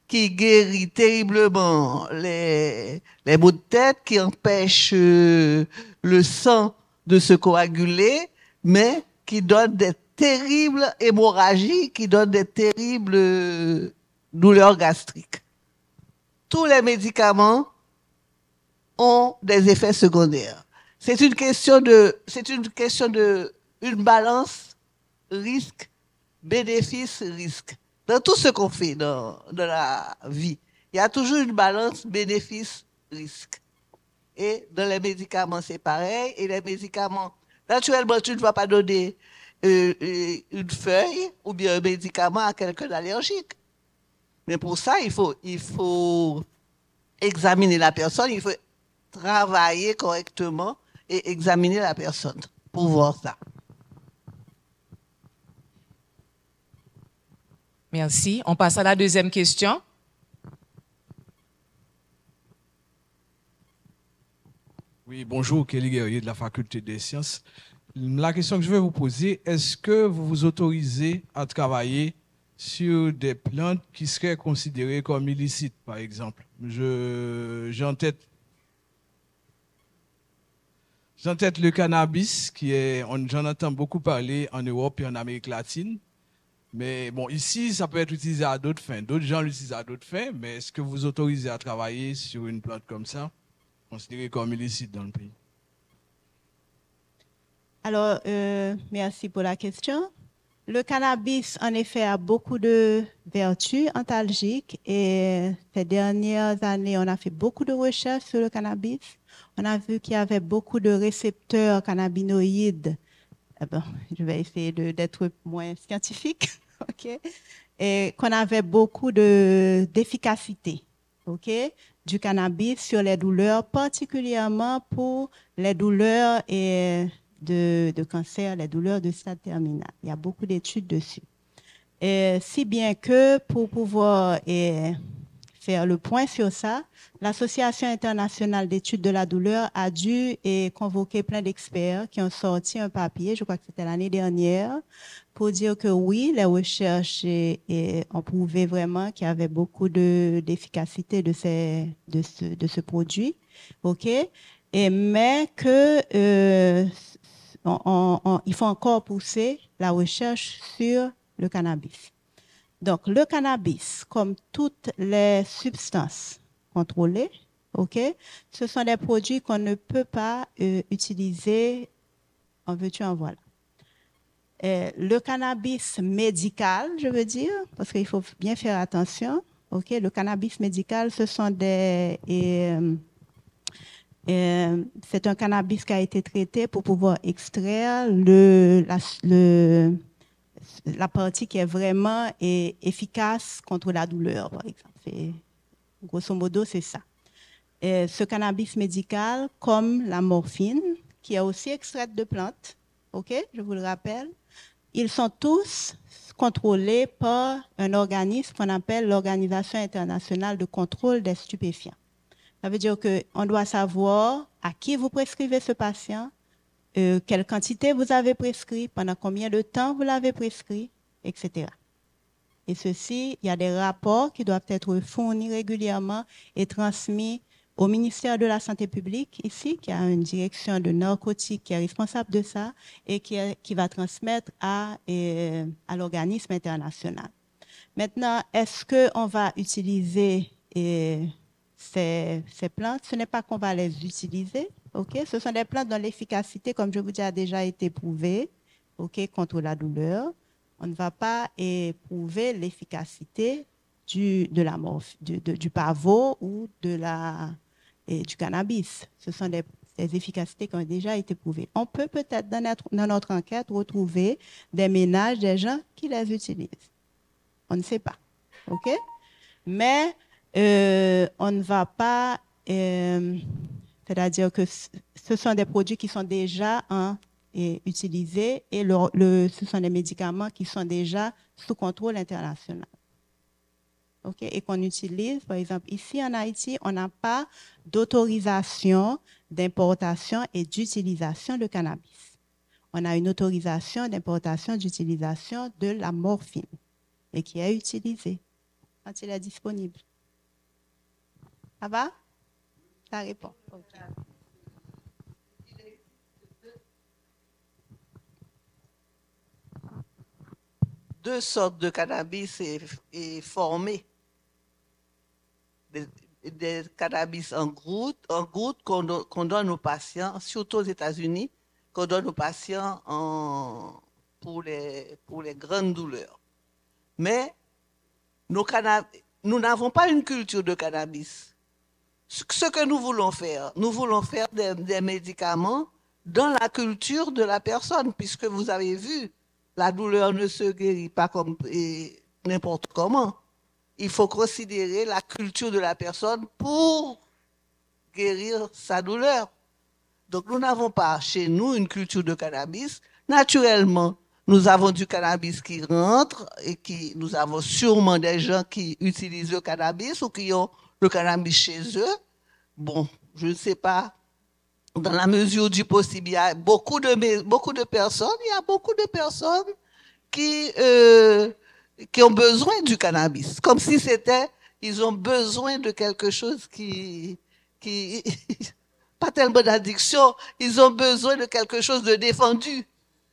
E: qui guérit terriblement les maux de tête, qui empêche le sang de se coaguler, mais qui donne des terribles hémorragies, qui donne des terribles douleurs gastriques. Tous les médicaments ont des effets secondaires. C'est une question de une balance bénéfice-risque. Dans tout ce qu'on fait dans la vie, il y a toujours une balance bénéfice-risque. Et dans les médicaments, c'est pareil. Et les médicaments, naturellement, tu ne vas pas donner une feuille ou bien un médicament à quelqu'un d'allergique. Mais pour ça, il faut examiner la personne, il faut travailler correctement et examiner la personne pour voir ça.
A: Merci. On passe à la deuxième question.
F: Oui, bonjour, Kelly Guerrier de la Faculté des Sciences. La question que je vais vous poser, est-ce que vous vous autorisez à travailler sur des plantes qui seraient considérées comme illicites, par exemple? J'ai en tête le cannabis, j'en entends beaucoup parler en Europe et en Amérique latine. Mais bon, ici, ça peut être utilisé à d'autres fins. D'autres gens l'utilisent à d'autres fins, mais est-ce que vous vous autorisez à travailler sur une plante comme ça, considérée comme illicite dans le pays?
B: Alors, merci pour la question. Le cannabis, en effet, a beaucoup de vertus antalgiques et ces dernières années, on a fait beaucoup de recherches sur le cannabis. On a vu qu'il y avait beaucoup de récepteurs cannabinoïdes. Bon, je vais essayer d'être moins scientifique, ok? Et qu'on avait beaucoup d'efficacité, ok, du cannabis sur les douleurs, particulièrement pour les douleurs de cancer, les douleurs de stade terminal. Il y a beaucoup d'études dessus. Et si bien que pour pouvoir faire le point sur ça, l'Association internationale d'études de la douleur a dû convoquer plein d'experts qui ont sorti un papier, je crois que c'était l'année dernière, pour dire que oui, les recherches ont prouvé vraiment qu'il y avait beaucoup d'efficacité de ce produit, ok, mais que il faut encore pousser la recherche sur le cannabis. Donc, le cannabis, comme toutes les substances contrôlées, ok, ce sont des produits qu'on ne peut pas utiliser en veux-tu, en voilà. Le cannabis médical, je veux dire, parce qu'il faut bien faire attention, ok, le cannabis médical, ce sont C'est un cannabis qui a été traité pour pouvoir extraire la partie qui est vraiment efficace contre la douleur, par exemple. Grosso modo, c'est ça. Et ce cannabis médical, comme la morphine, qui est aussi extraite de plantes, ok, je vous le rappelle, ils sont tous contrôlés par un organisme qu'on appelle l'Organisation internationale de contrôle des stupéfiants. Ça veut dire qu'on doit savoir à qui vous prescrivez ce patient, quelle quantité vous avez prescrit, pendant combien de temps vous l'avez prescrit, etc. Et ceci, il y a des rapports qui doivent être fournis régulièrement et transmis au ministère de la Santé publique, ici, qui a une direction de narcotiques qui est responsable de ça et qui va transmettre à l'organisme international. Maintenant, est-ce qu'on va utiliser ces plantes? Ce n'est pas qu'on va les utiliser, ok? Ce sont des plantes dont l'efficacité, comme je vous dis, a déjà été prouvée, ok, contre la douleur. On ne va pas éprouver l'efficacité du pavot ou du cannabis. Ce sont des efficacités qui ont déjà été prouvées. On peut peut-être, dans notre enquête, retrouver des ménages, des gens qui les utilisent. On ne sait pas. OK? Mais on ne va pas... c'est-à-dire que ce sont des produits qui sont déjà utilisés et ce sont des médicaments qui sont déjà sous contrôle international. Okay? Et qu'on utilise, par exemple, ici en Haïti, on n'a pas d'autorisation d'importation et d'utilisation de cannabis. On a une autorisation d'importation et d'utilisation de la morphine et qui est utilisée quand il est disponible. Ça va? Ça répond. Okay.
E: Deux sortes de cannabis est formé. Des cannabis en gouttes qu'on donne aux patients, surtout aux États-Unis, qu'on donne aux patients pour les grandes douleurs. Mais nous n'avons pas une culture de cannabis. Ce que nous voulons faire des médicaments dans la culture de la personne, puisque vous avez vu, la douleur ne se guérit pas comme n'importe comment. Il faut considérer la culture de la personne pour guérir sa douleur. Donc, nous n'avons pas chez nous une culture de cannabis. Naturellement, nous avons du cannabis qui rentre et nous avons sûrement des gens qui utilisent le cannabis ou qui ont le cannabis chez eux. Bon, je ne sais pas. Dans la mesure du possible, il y a beaucoup de personnes qui ont besoin du cannabis, comme si ils ont besoin de quelque chose qui pas tellement d'addiction, ils ont besoin de quelque chose de défendu.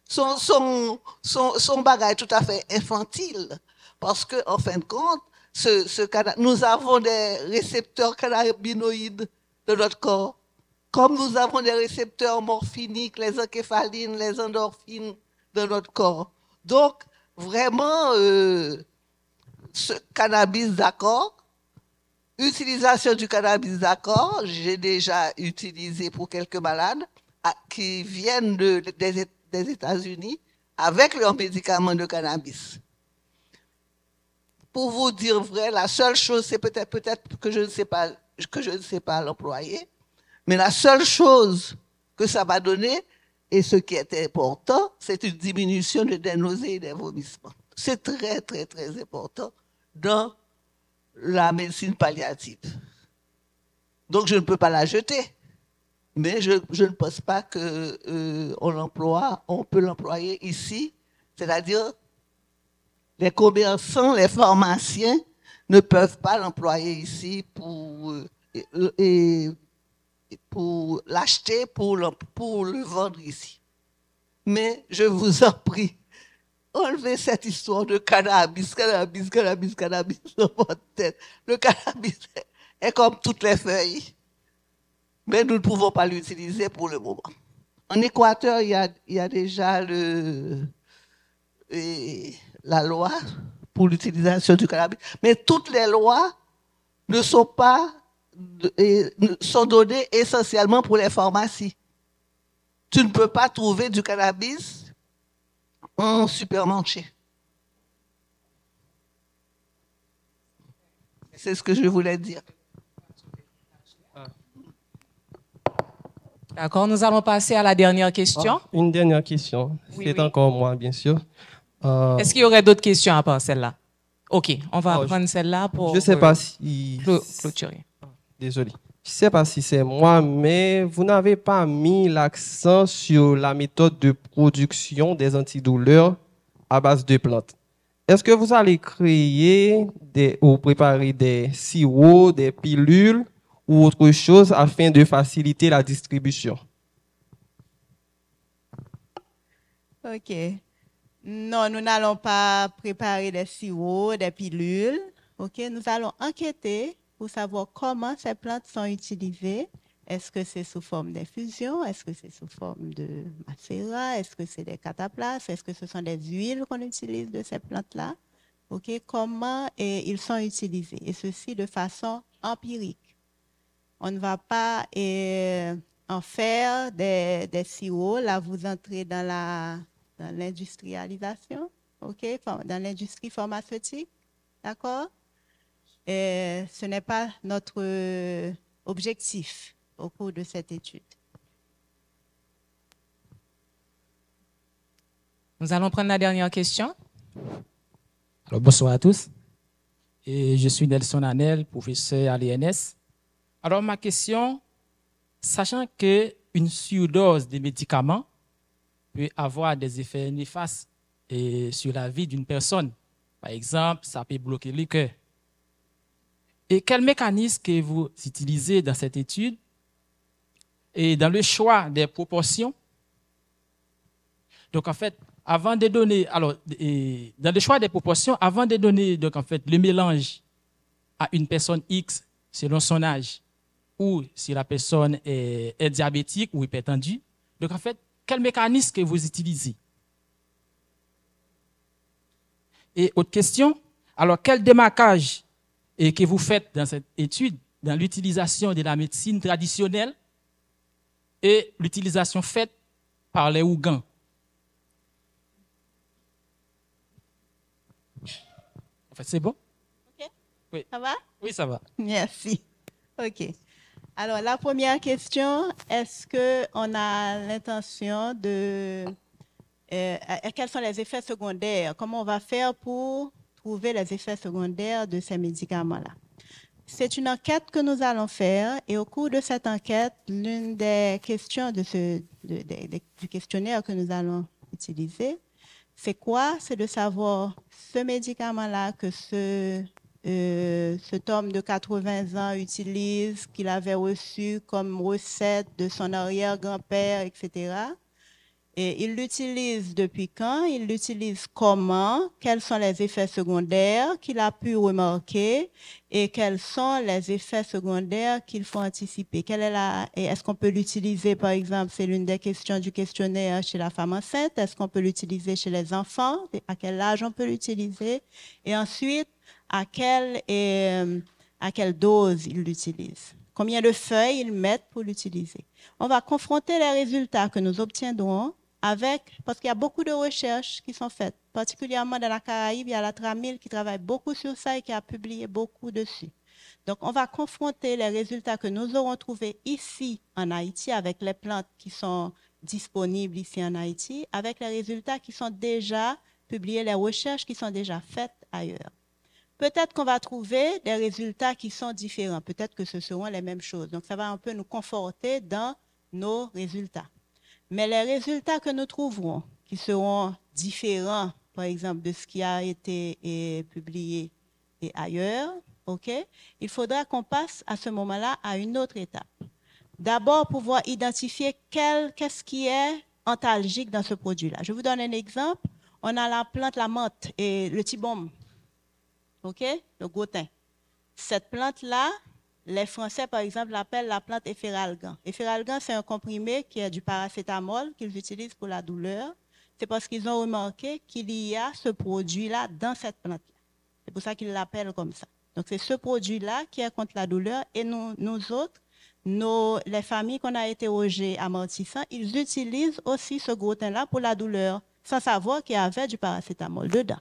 E: Son bagage tout à fait infantile, parce que en fin de compte, nous avons des récepteurs cannabinoïdes de notre corps, comme nous avons des récepteurs morphiniques, les encéphalines, les endorphines de notre corps. Donc, vraiment, ce cannabis, d'accord, utilisation du cannabis, d'accord, j'ai déjà utilisé pour quelques malades qui viennent des États-Unis avec leurs médicaments de cannabis. Pour vous dire vrai, la seule chose, c'est peut-être que je ne sais pas l'employer, mais la seule chose que ça va donner, et ce qui est important, c'est une diminution des nausées et des vomissements. C'est très, très, très important dans la médecine palliative. Donc, je ne peux pas la jeter. Mais je ne pense pas on peut l'employer ici. C'est-à-dire, les commerçants, les pharmaciens ne peuvent pas l'employer ici pour l'acheter, pour le vendre ici. Mais je vous en prie, enlevez cette histoire de cannabis dans votre tête. Le cannabis est comme toutes les feuilles, mais nous ne pouvons pas l'utiliser pour le moment. En Équateur, il y a déjà la loi pour l'utilisation du cannabis, mais toutes les lois ne sont pas sont donnés essentiellement pour les pharmacies. Tu ne peux pas trouver du cannabis en supermarché. C'est ce que je voulais dire.
A: D'accord, nous allons passer à la dernière question.
D: Une dernière question.
A: Oui,
D: C'est
A: oui.
D: encore moi, bien sûr.
A: Est-ce qu'il y aurait d'autres questions à part celle-là? OK, on va
D: Oh,
A: prendre celle-là pour
D: Je ne sais pas si...
A: clôturer.
D: Désolé. Je ne sais pas si c'est moi, mais vous n'avez pas mis l'accent sur la méthode de production des antidouleurs à base de plantes. Est-ce que vous allez créer ou préparer des sirops, des pilules ou autre chose afin de faciliter la distribution?
B: OK. Non, nous n'allons pas préparer des sirops, des pilules. OK, nous allons enquêter pour savoir comment ces plantes sont utilisées. Est-ce que c'est sous forme d'infusion? Est-ce que c'est sous forme de macérat? Est-ce que c'est des cataplasmes? Est-ce que ce sont des huiles qu'on utilise de ces plantes-là? OK, comment ils sont utilisés? Et ceci de façon empirique. On ne va pas en faire des sirops. Là, vous entrez dans l'industrialisation, OK, dans l'industrie pharmaceutique, d'accord? Et ce n'est pas notre objectif au cours de cette étude.
A: Nous allons prendre la dernière question.
G: Alors, bonsoir à tous. Et je suis Nelson Anel, professeur à l'INS. Alors, ma question, sachant qu'une surdose de médicaments peut avoir des effets néfastes sur la vie d'une personne, par exemple, ça peut bloquer le cœur. Et quel mécanisme que vous utilisez dans cette étude et dans le choix des proportions? Donc, en fait, avant de donner, alors, dans le choix des proportions, avant de donner, donc, en fait, le mélange à une personne X selon son âge, ou si la personne est diabétique ou hypertendue, donc, en fait, quel mécanisme que vous utilisez? Et autre question, alors, quel démarquage que vous faites dans cette étude, dans l'utilisation de la médecine traditionnelle et l'utilisation faite par les Ougans? En fait, c'est bon?
B: OK.
G: Oui.
B: Ça va?
G: Oui, ça va.
B: Merci. OK. Alors, la première question, est-ce qu'on a l'intention de... quels sont les effets secondaires? Comment on va faire pour trouver les effets secondaires de ces médicaments-là? C'est une enquête que nous allons faire et au cours de cette enquête, l'une des questions du questionnaire que nous allons utiliser, c'est quoi? C'est de savoir ce médicament-là que cet homme de 80 ans utilise, qu'il avait reçu comme recette de son arrière-grand-père, etc. Et il l'utilise depuis quand? Il l'utilise comment? Quels sont les effets secondaires qu'il a pu remarquer? Et quels sont les effets secondaires qu'il faut anticiper? Est-ce qu'on peut l'utiliser, par exemple, c'est l'une des questions du questionnaire chez la femme enceinte. Est-ce qu'on peut l'utiliser chez les enfants? À quel âge on peut l'utiliser? Et ensuite, à quelle dose il l'utilise? Combien de feuilles ils mettent pour l'utiliser? On va confronter les résultats que nous obtiendrons parce qu'il y a beaucoup de recherches qui sont faites, particulièrement dans la Caraïbe, il y a la Tramil qui travaille beaucoup sur ça et qui a publié beaucoup dessus. Donc, on va confronter les résultats que nous aurons trouvés ici en Haïti avec les plantes qui sont disponibles ici en Haïti, avec les résultats qui sont déjà publiés, les recherches qui sont déjà faites ailleurs. Peut-être qu'on va trouver des résultats qui sont différents. Peut-être que ce seront les mêmes choses. Donc, ça va un peu nous conforter dans nos résultats. Mais les résultats que nous trouverons, qui seront différents, par exemple, de ce qui a été publié et ailleurs, okay, il faudra qu'on passe à ce moment-là à une autre étape. D'abord, pouvoir identifier qu'est-ce qui est antalgique dans ce produit-là. Je vous donne un exemple. On a la plante, la menthe et le tibaume. OK? Le gros-thym. Cette plante-là, les Français, par exemple, l'appellent la plante Efferalgan. Efferalgan, c'est un comprimé qui est du paracétamol qu'ils utilisent pour la douleur. C'est parce qu'ils ont remarqué qu'il y a ce produit-là dans cette plante-là. C'est pour ça qu'ils l'appellent comme ça. Donc, c'est ce produit-là qui est contre la douleur. Et nous autres, les familles qu'on a interrogées à Martissant, ils utilisent aussi ce gluten-là pour la douleur, sans savoir qu'il y avait du paracétamol dedans.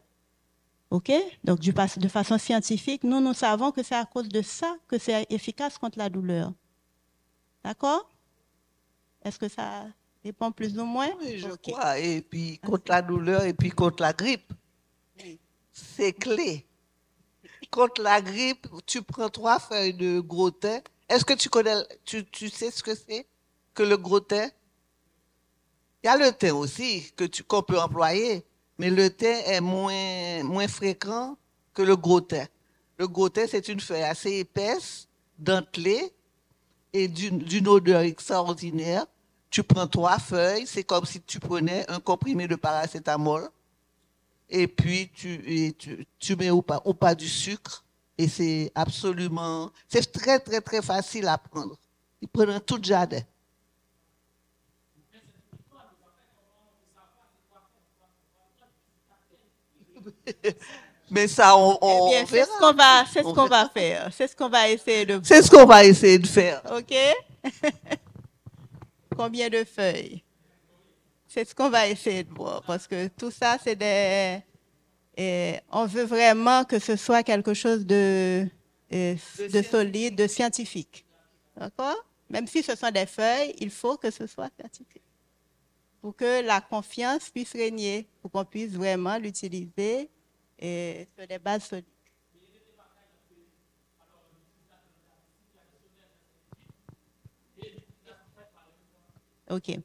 B: OK? Donc, de façon scientifique, nous savons que c'est à cause de ça que c'est efficace contre la douleur. D'accord? Est-ce que ça répond plus ou moins?
E: Oui, je
B: OK.
E: crois. Et puis, contre la douleur et puis contre la grippe.
B: Oui.
E: C'est clé. Contre la grippe, tu prends 3 feuilles de gros thym. Est-ce que tu sais ce que c'est que le gros thym? Il y a le thym aussi qu'on peut employer, mais le thym est moins fréquent que le gros thym. Le gros thym, c'est une feuille assez épaisse, dentelée et d'une odeur extraordinaire. Tu prends 3 feuilles, c'est comme si tu prenais un comprimé de paracétamol et puis tu mets au pas du sucre et c'est très très très facile à prendre. Ils prennent tout le jardin. Mais ça, on
B: Eh bien,
E: verra.
B: c'est ce qu'on va faire. C'est ce qu'on va essayer de voir.
E: C'est ce qu'on va essayer de faire.
B: OK? Combien de feuilles? C'est ce qu'on va essayer de voir. Parce que tout ça, c'est on veut vraiment que ce soit quelque chose de solide, de scientifique. D'accord? Même si ce sont des feuilles, il faut que ce soit scientifique. Pour que la confiance puisse régner, pour qu'on puisse vraiment l'utiliser sur des bases solides. OK.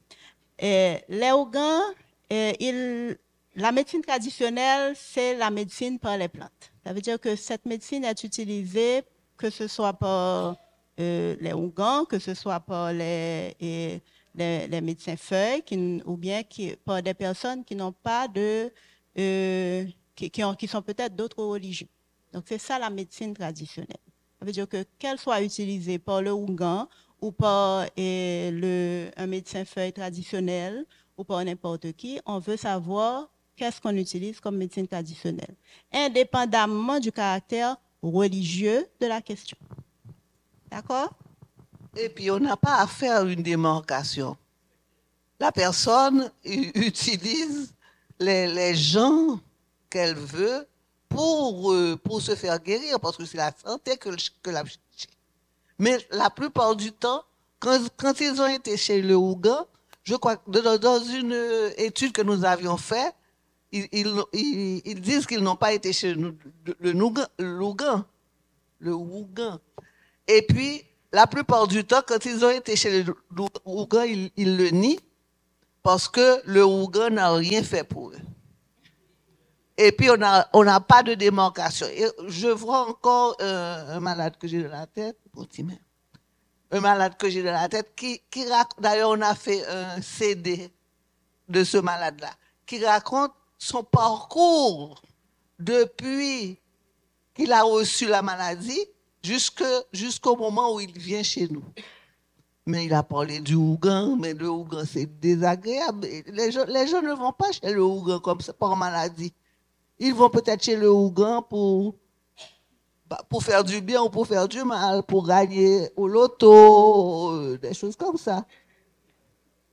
B: Les Ougans, la médecine traditionnelle, c'est la médecine par les plantes. Ça veut dire que cette médecine est utilisée, que ce soit par les Ougans, que ce soit par les médecins feuilles, ou bien par des personnes qui n'ont pas qui sont peut-être d'autres religions. Donc, c'est ça la médecine traditionnelle. Ça veut dire que qu'elle soit utilisée par le Ougan ou par un médecin feuille traditionnel ou par n'importe qui, on veut savoir qu'est-ce qu'on utilise comme médecine traditionnelle, indépendamment du caractère religieux de la question. D'accord?
E: Et puis, on n'a pas à faire une démarcation. La personne utilise les gens qu'elle veut pour se faire guérir, parce que c'est la santé que la cherche. Mais la plupart du temps, quand ils ont été chez le Ougan, je crois que dans une étude que nous avions faite, ils disent qu'ils n'ont pas été chez le Ougan. Et puis, la plupart du temps, quand ils ont été chez le Ougan, ils le nient parce que le Ougan n'a rien fait pour eux. Et puis, on n'a pas de démarcation. Et je vois encore un malade que j'ai dans la tête, un malade que j'ai dans la tête, qui raconte, d'ailleurs, on a fait un CD de ce malade-là, qui raconte son parcours depuis qu'il a reçu la maladie jusqu'au moment où il vient chez nous. Mais il a parlé du Ougan, mais le Ougan, c'est désagréable. Les gens ne vont pas chez le Ougan comme ça, par maladie. Ils vont peut-être chez le Ougan pour faire du bien ou pour faire du mal, pour gagner au loto, des choses comme ça.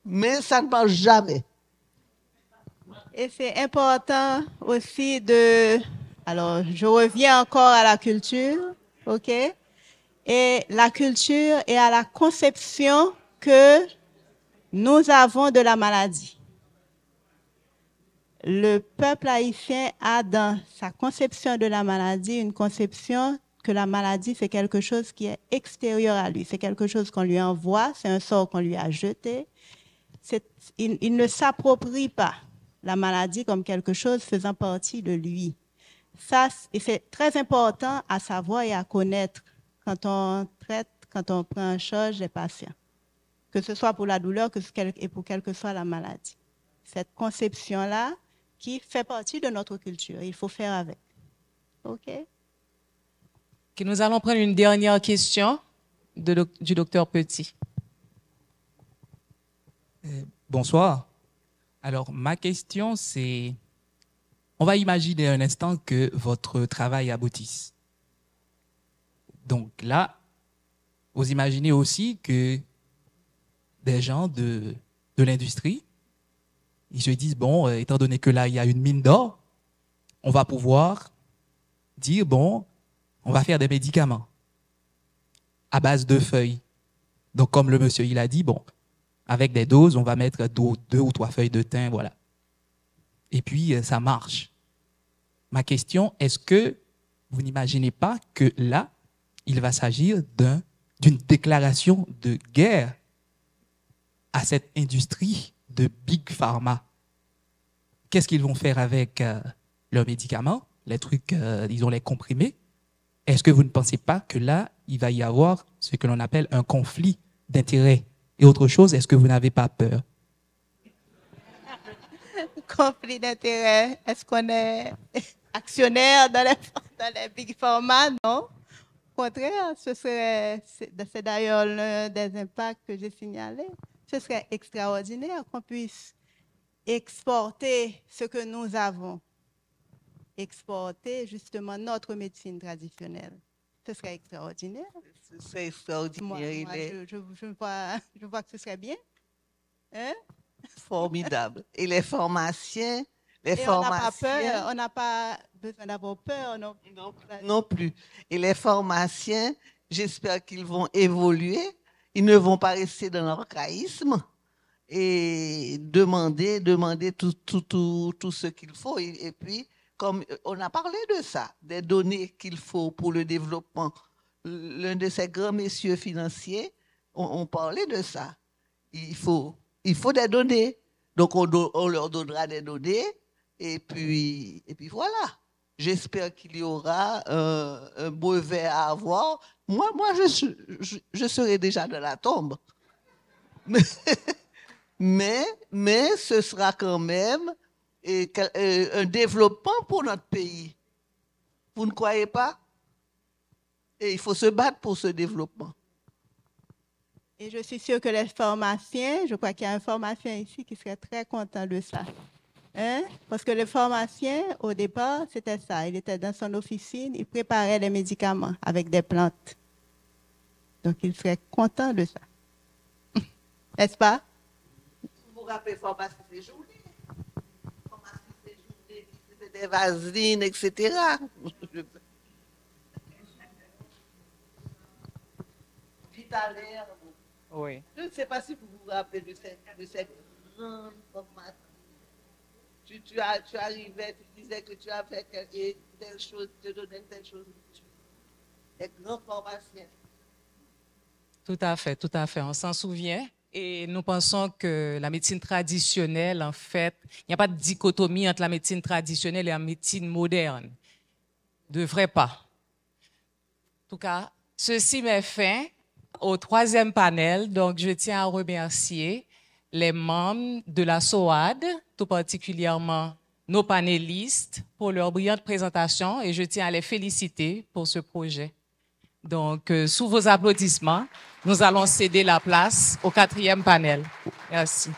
E: Mais ça ne marche jamais.
B: Et c'est important aussi alors, je reviens encore à la culture, OK? Et la culture et à la conception que nous avons de la maladie. Le peuple haïtien a dans sa conception de la maladie une conception que la maladie, c'est quelque chose qui est extérieur à lui. C'est quelque chose qu'on lui envoie, c'est un sort qu'on lui a jeté. Il ne s'approprie pas la maladie comme quelque chose faisant partie de lui. Ça, et c'est très important à savoir et à connaître quand on traite, quand on prend en charge les patients, que ce soit pour la douleur et pour quelle que soit la maladie. Cette conception-là, qui fait partie de notre culture. Il faut faire avec. OK?
A: Okay, nous allons prendre une dernière question du docteur Petit.
H: Bonsoir. Alors, ma question, c'est, on va imaginer un instant que votre travail aboutisse. Donc là, vous imaginez aussi que des gens de l'industrie, ils se disent, bon, étant donné que là, il y a une mine d'or, on va pouvoir dire, bon, on va faire des médicaments à base de feuilles. Donc, comme le monsieur, il a dit, bon, avec des doses, on va mettre 2 ou 3 feuilles de thym, voilà. Et puis, ça marche. Ma question, est-ce que vous n'imaginez pas que là, il va s'agir d'une déclaration de guerre à cette industrie de Big Pharma? Qu'est-ce qu'ils vont faire avec leurs médicaments, les trucs, disons, les comprimés? Est-ce que vous ne pensez pas que là, il va y avoir ce que l'on appelle un conflit d'intérêts? Et autre chose, est-ce que vous n'avez pas peur?
B: Conflit d'intérêts. Est-ce qu'on est actionnaire dans les Big Pharma? Non. Au contraire, c'est d'ailleurs l'un des impacts que j'ai signalé. Ce serait extraordinaire qu'on puisse exporter ce que nous avons. Exporter justement notre médecine traditionnelle. Ce serait extraordinaire.
E: Ce serait extraordinaire.
B: Je vois que ce serait bien. Hein?
E: Formidable. Et les pharmaciens,
B: on n'a pas besoin d'avoir peur
E: non plus. Et les pharmaciens, j'espère qu'ils vont évoluer. Ils ne vont pas rester dans l'archaïsme et demander tout ce qu'il faut. Et puis, comme on a parlé de ça, des données qu'il faut pour le développement. L'un de ces grands messieurs financiers, on parlait de ça. Il faut des données. Donc, on leur donnera des données. Et puis voilà. J'espère qu'il y aura un brevet à avoir. Moi, je serai déjà dans la tombe. Mais ce sera quand même un développement pour notre pays. Vous ne croyez pas? Et il faut se battre pour ce développement.
B: Et je suis sûre que les pharmaciens, je crois qu'il y a un pharmacien ici qui serait très content de ça. Hein? Parce que le pharmacien, au départ, c'était ça. Il était dans son officine, il préparait les médicaments avec des plantes. Donc, il serait content de ça. N'est-ce pas?
E: Vous vous rappelez pharmacie séjournée? Pharmacie séjournée, c'était des vaselines, etc. Vitalaire.
A: Oui.
E: Je ne sais pas si vous vous rappelez de cette grande formation. Tu arrivais, tu disais que tu as fait telle chose, tu te donnais telle chose. Des grands pharmaciens.
A: Tout à fait, on s'en souvient. Et nous pensons que la médecine traditionnelle, en fait, il n'y a pas de dichotomie entre la médecine traditionnelle et la médecine moderne. Devrait pas. En tout cas, ceci met fin au 3e panel. Donc, je tiens à remercier les membres de la SOAD, tout particulièrement nos panélistes, pour leur brillante présentation et je tiens à les féliciter pour ce projet. Donc, sous vos applaudissements, nous allons céder la place au 4e panel. Merci.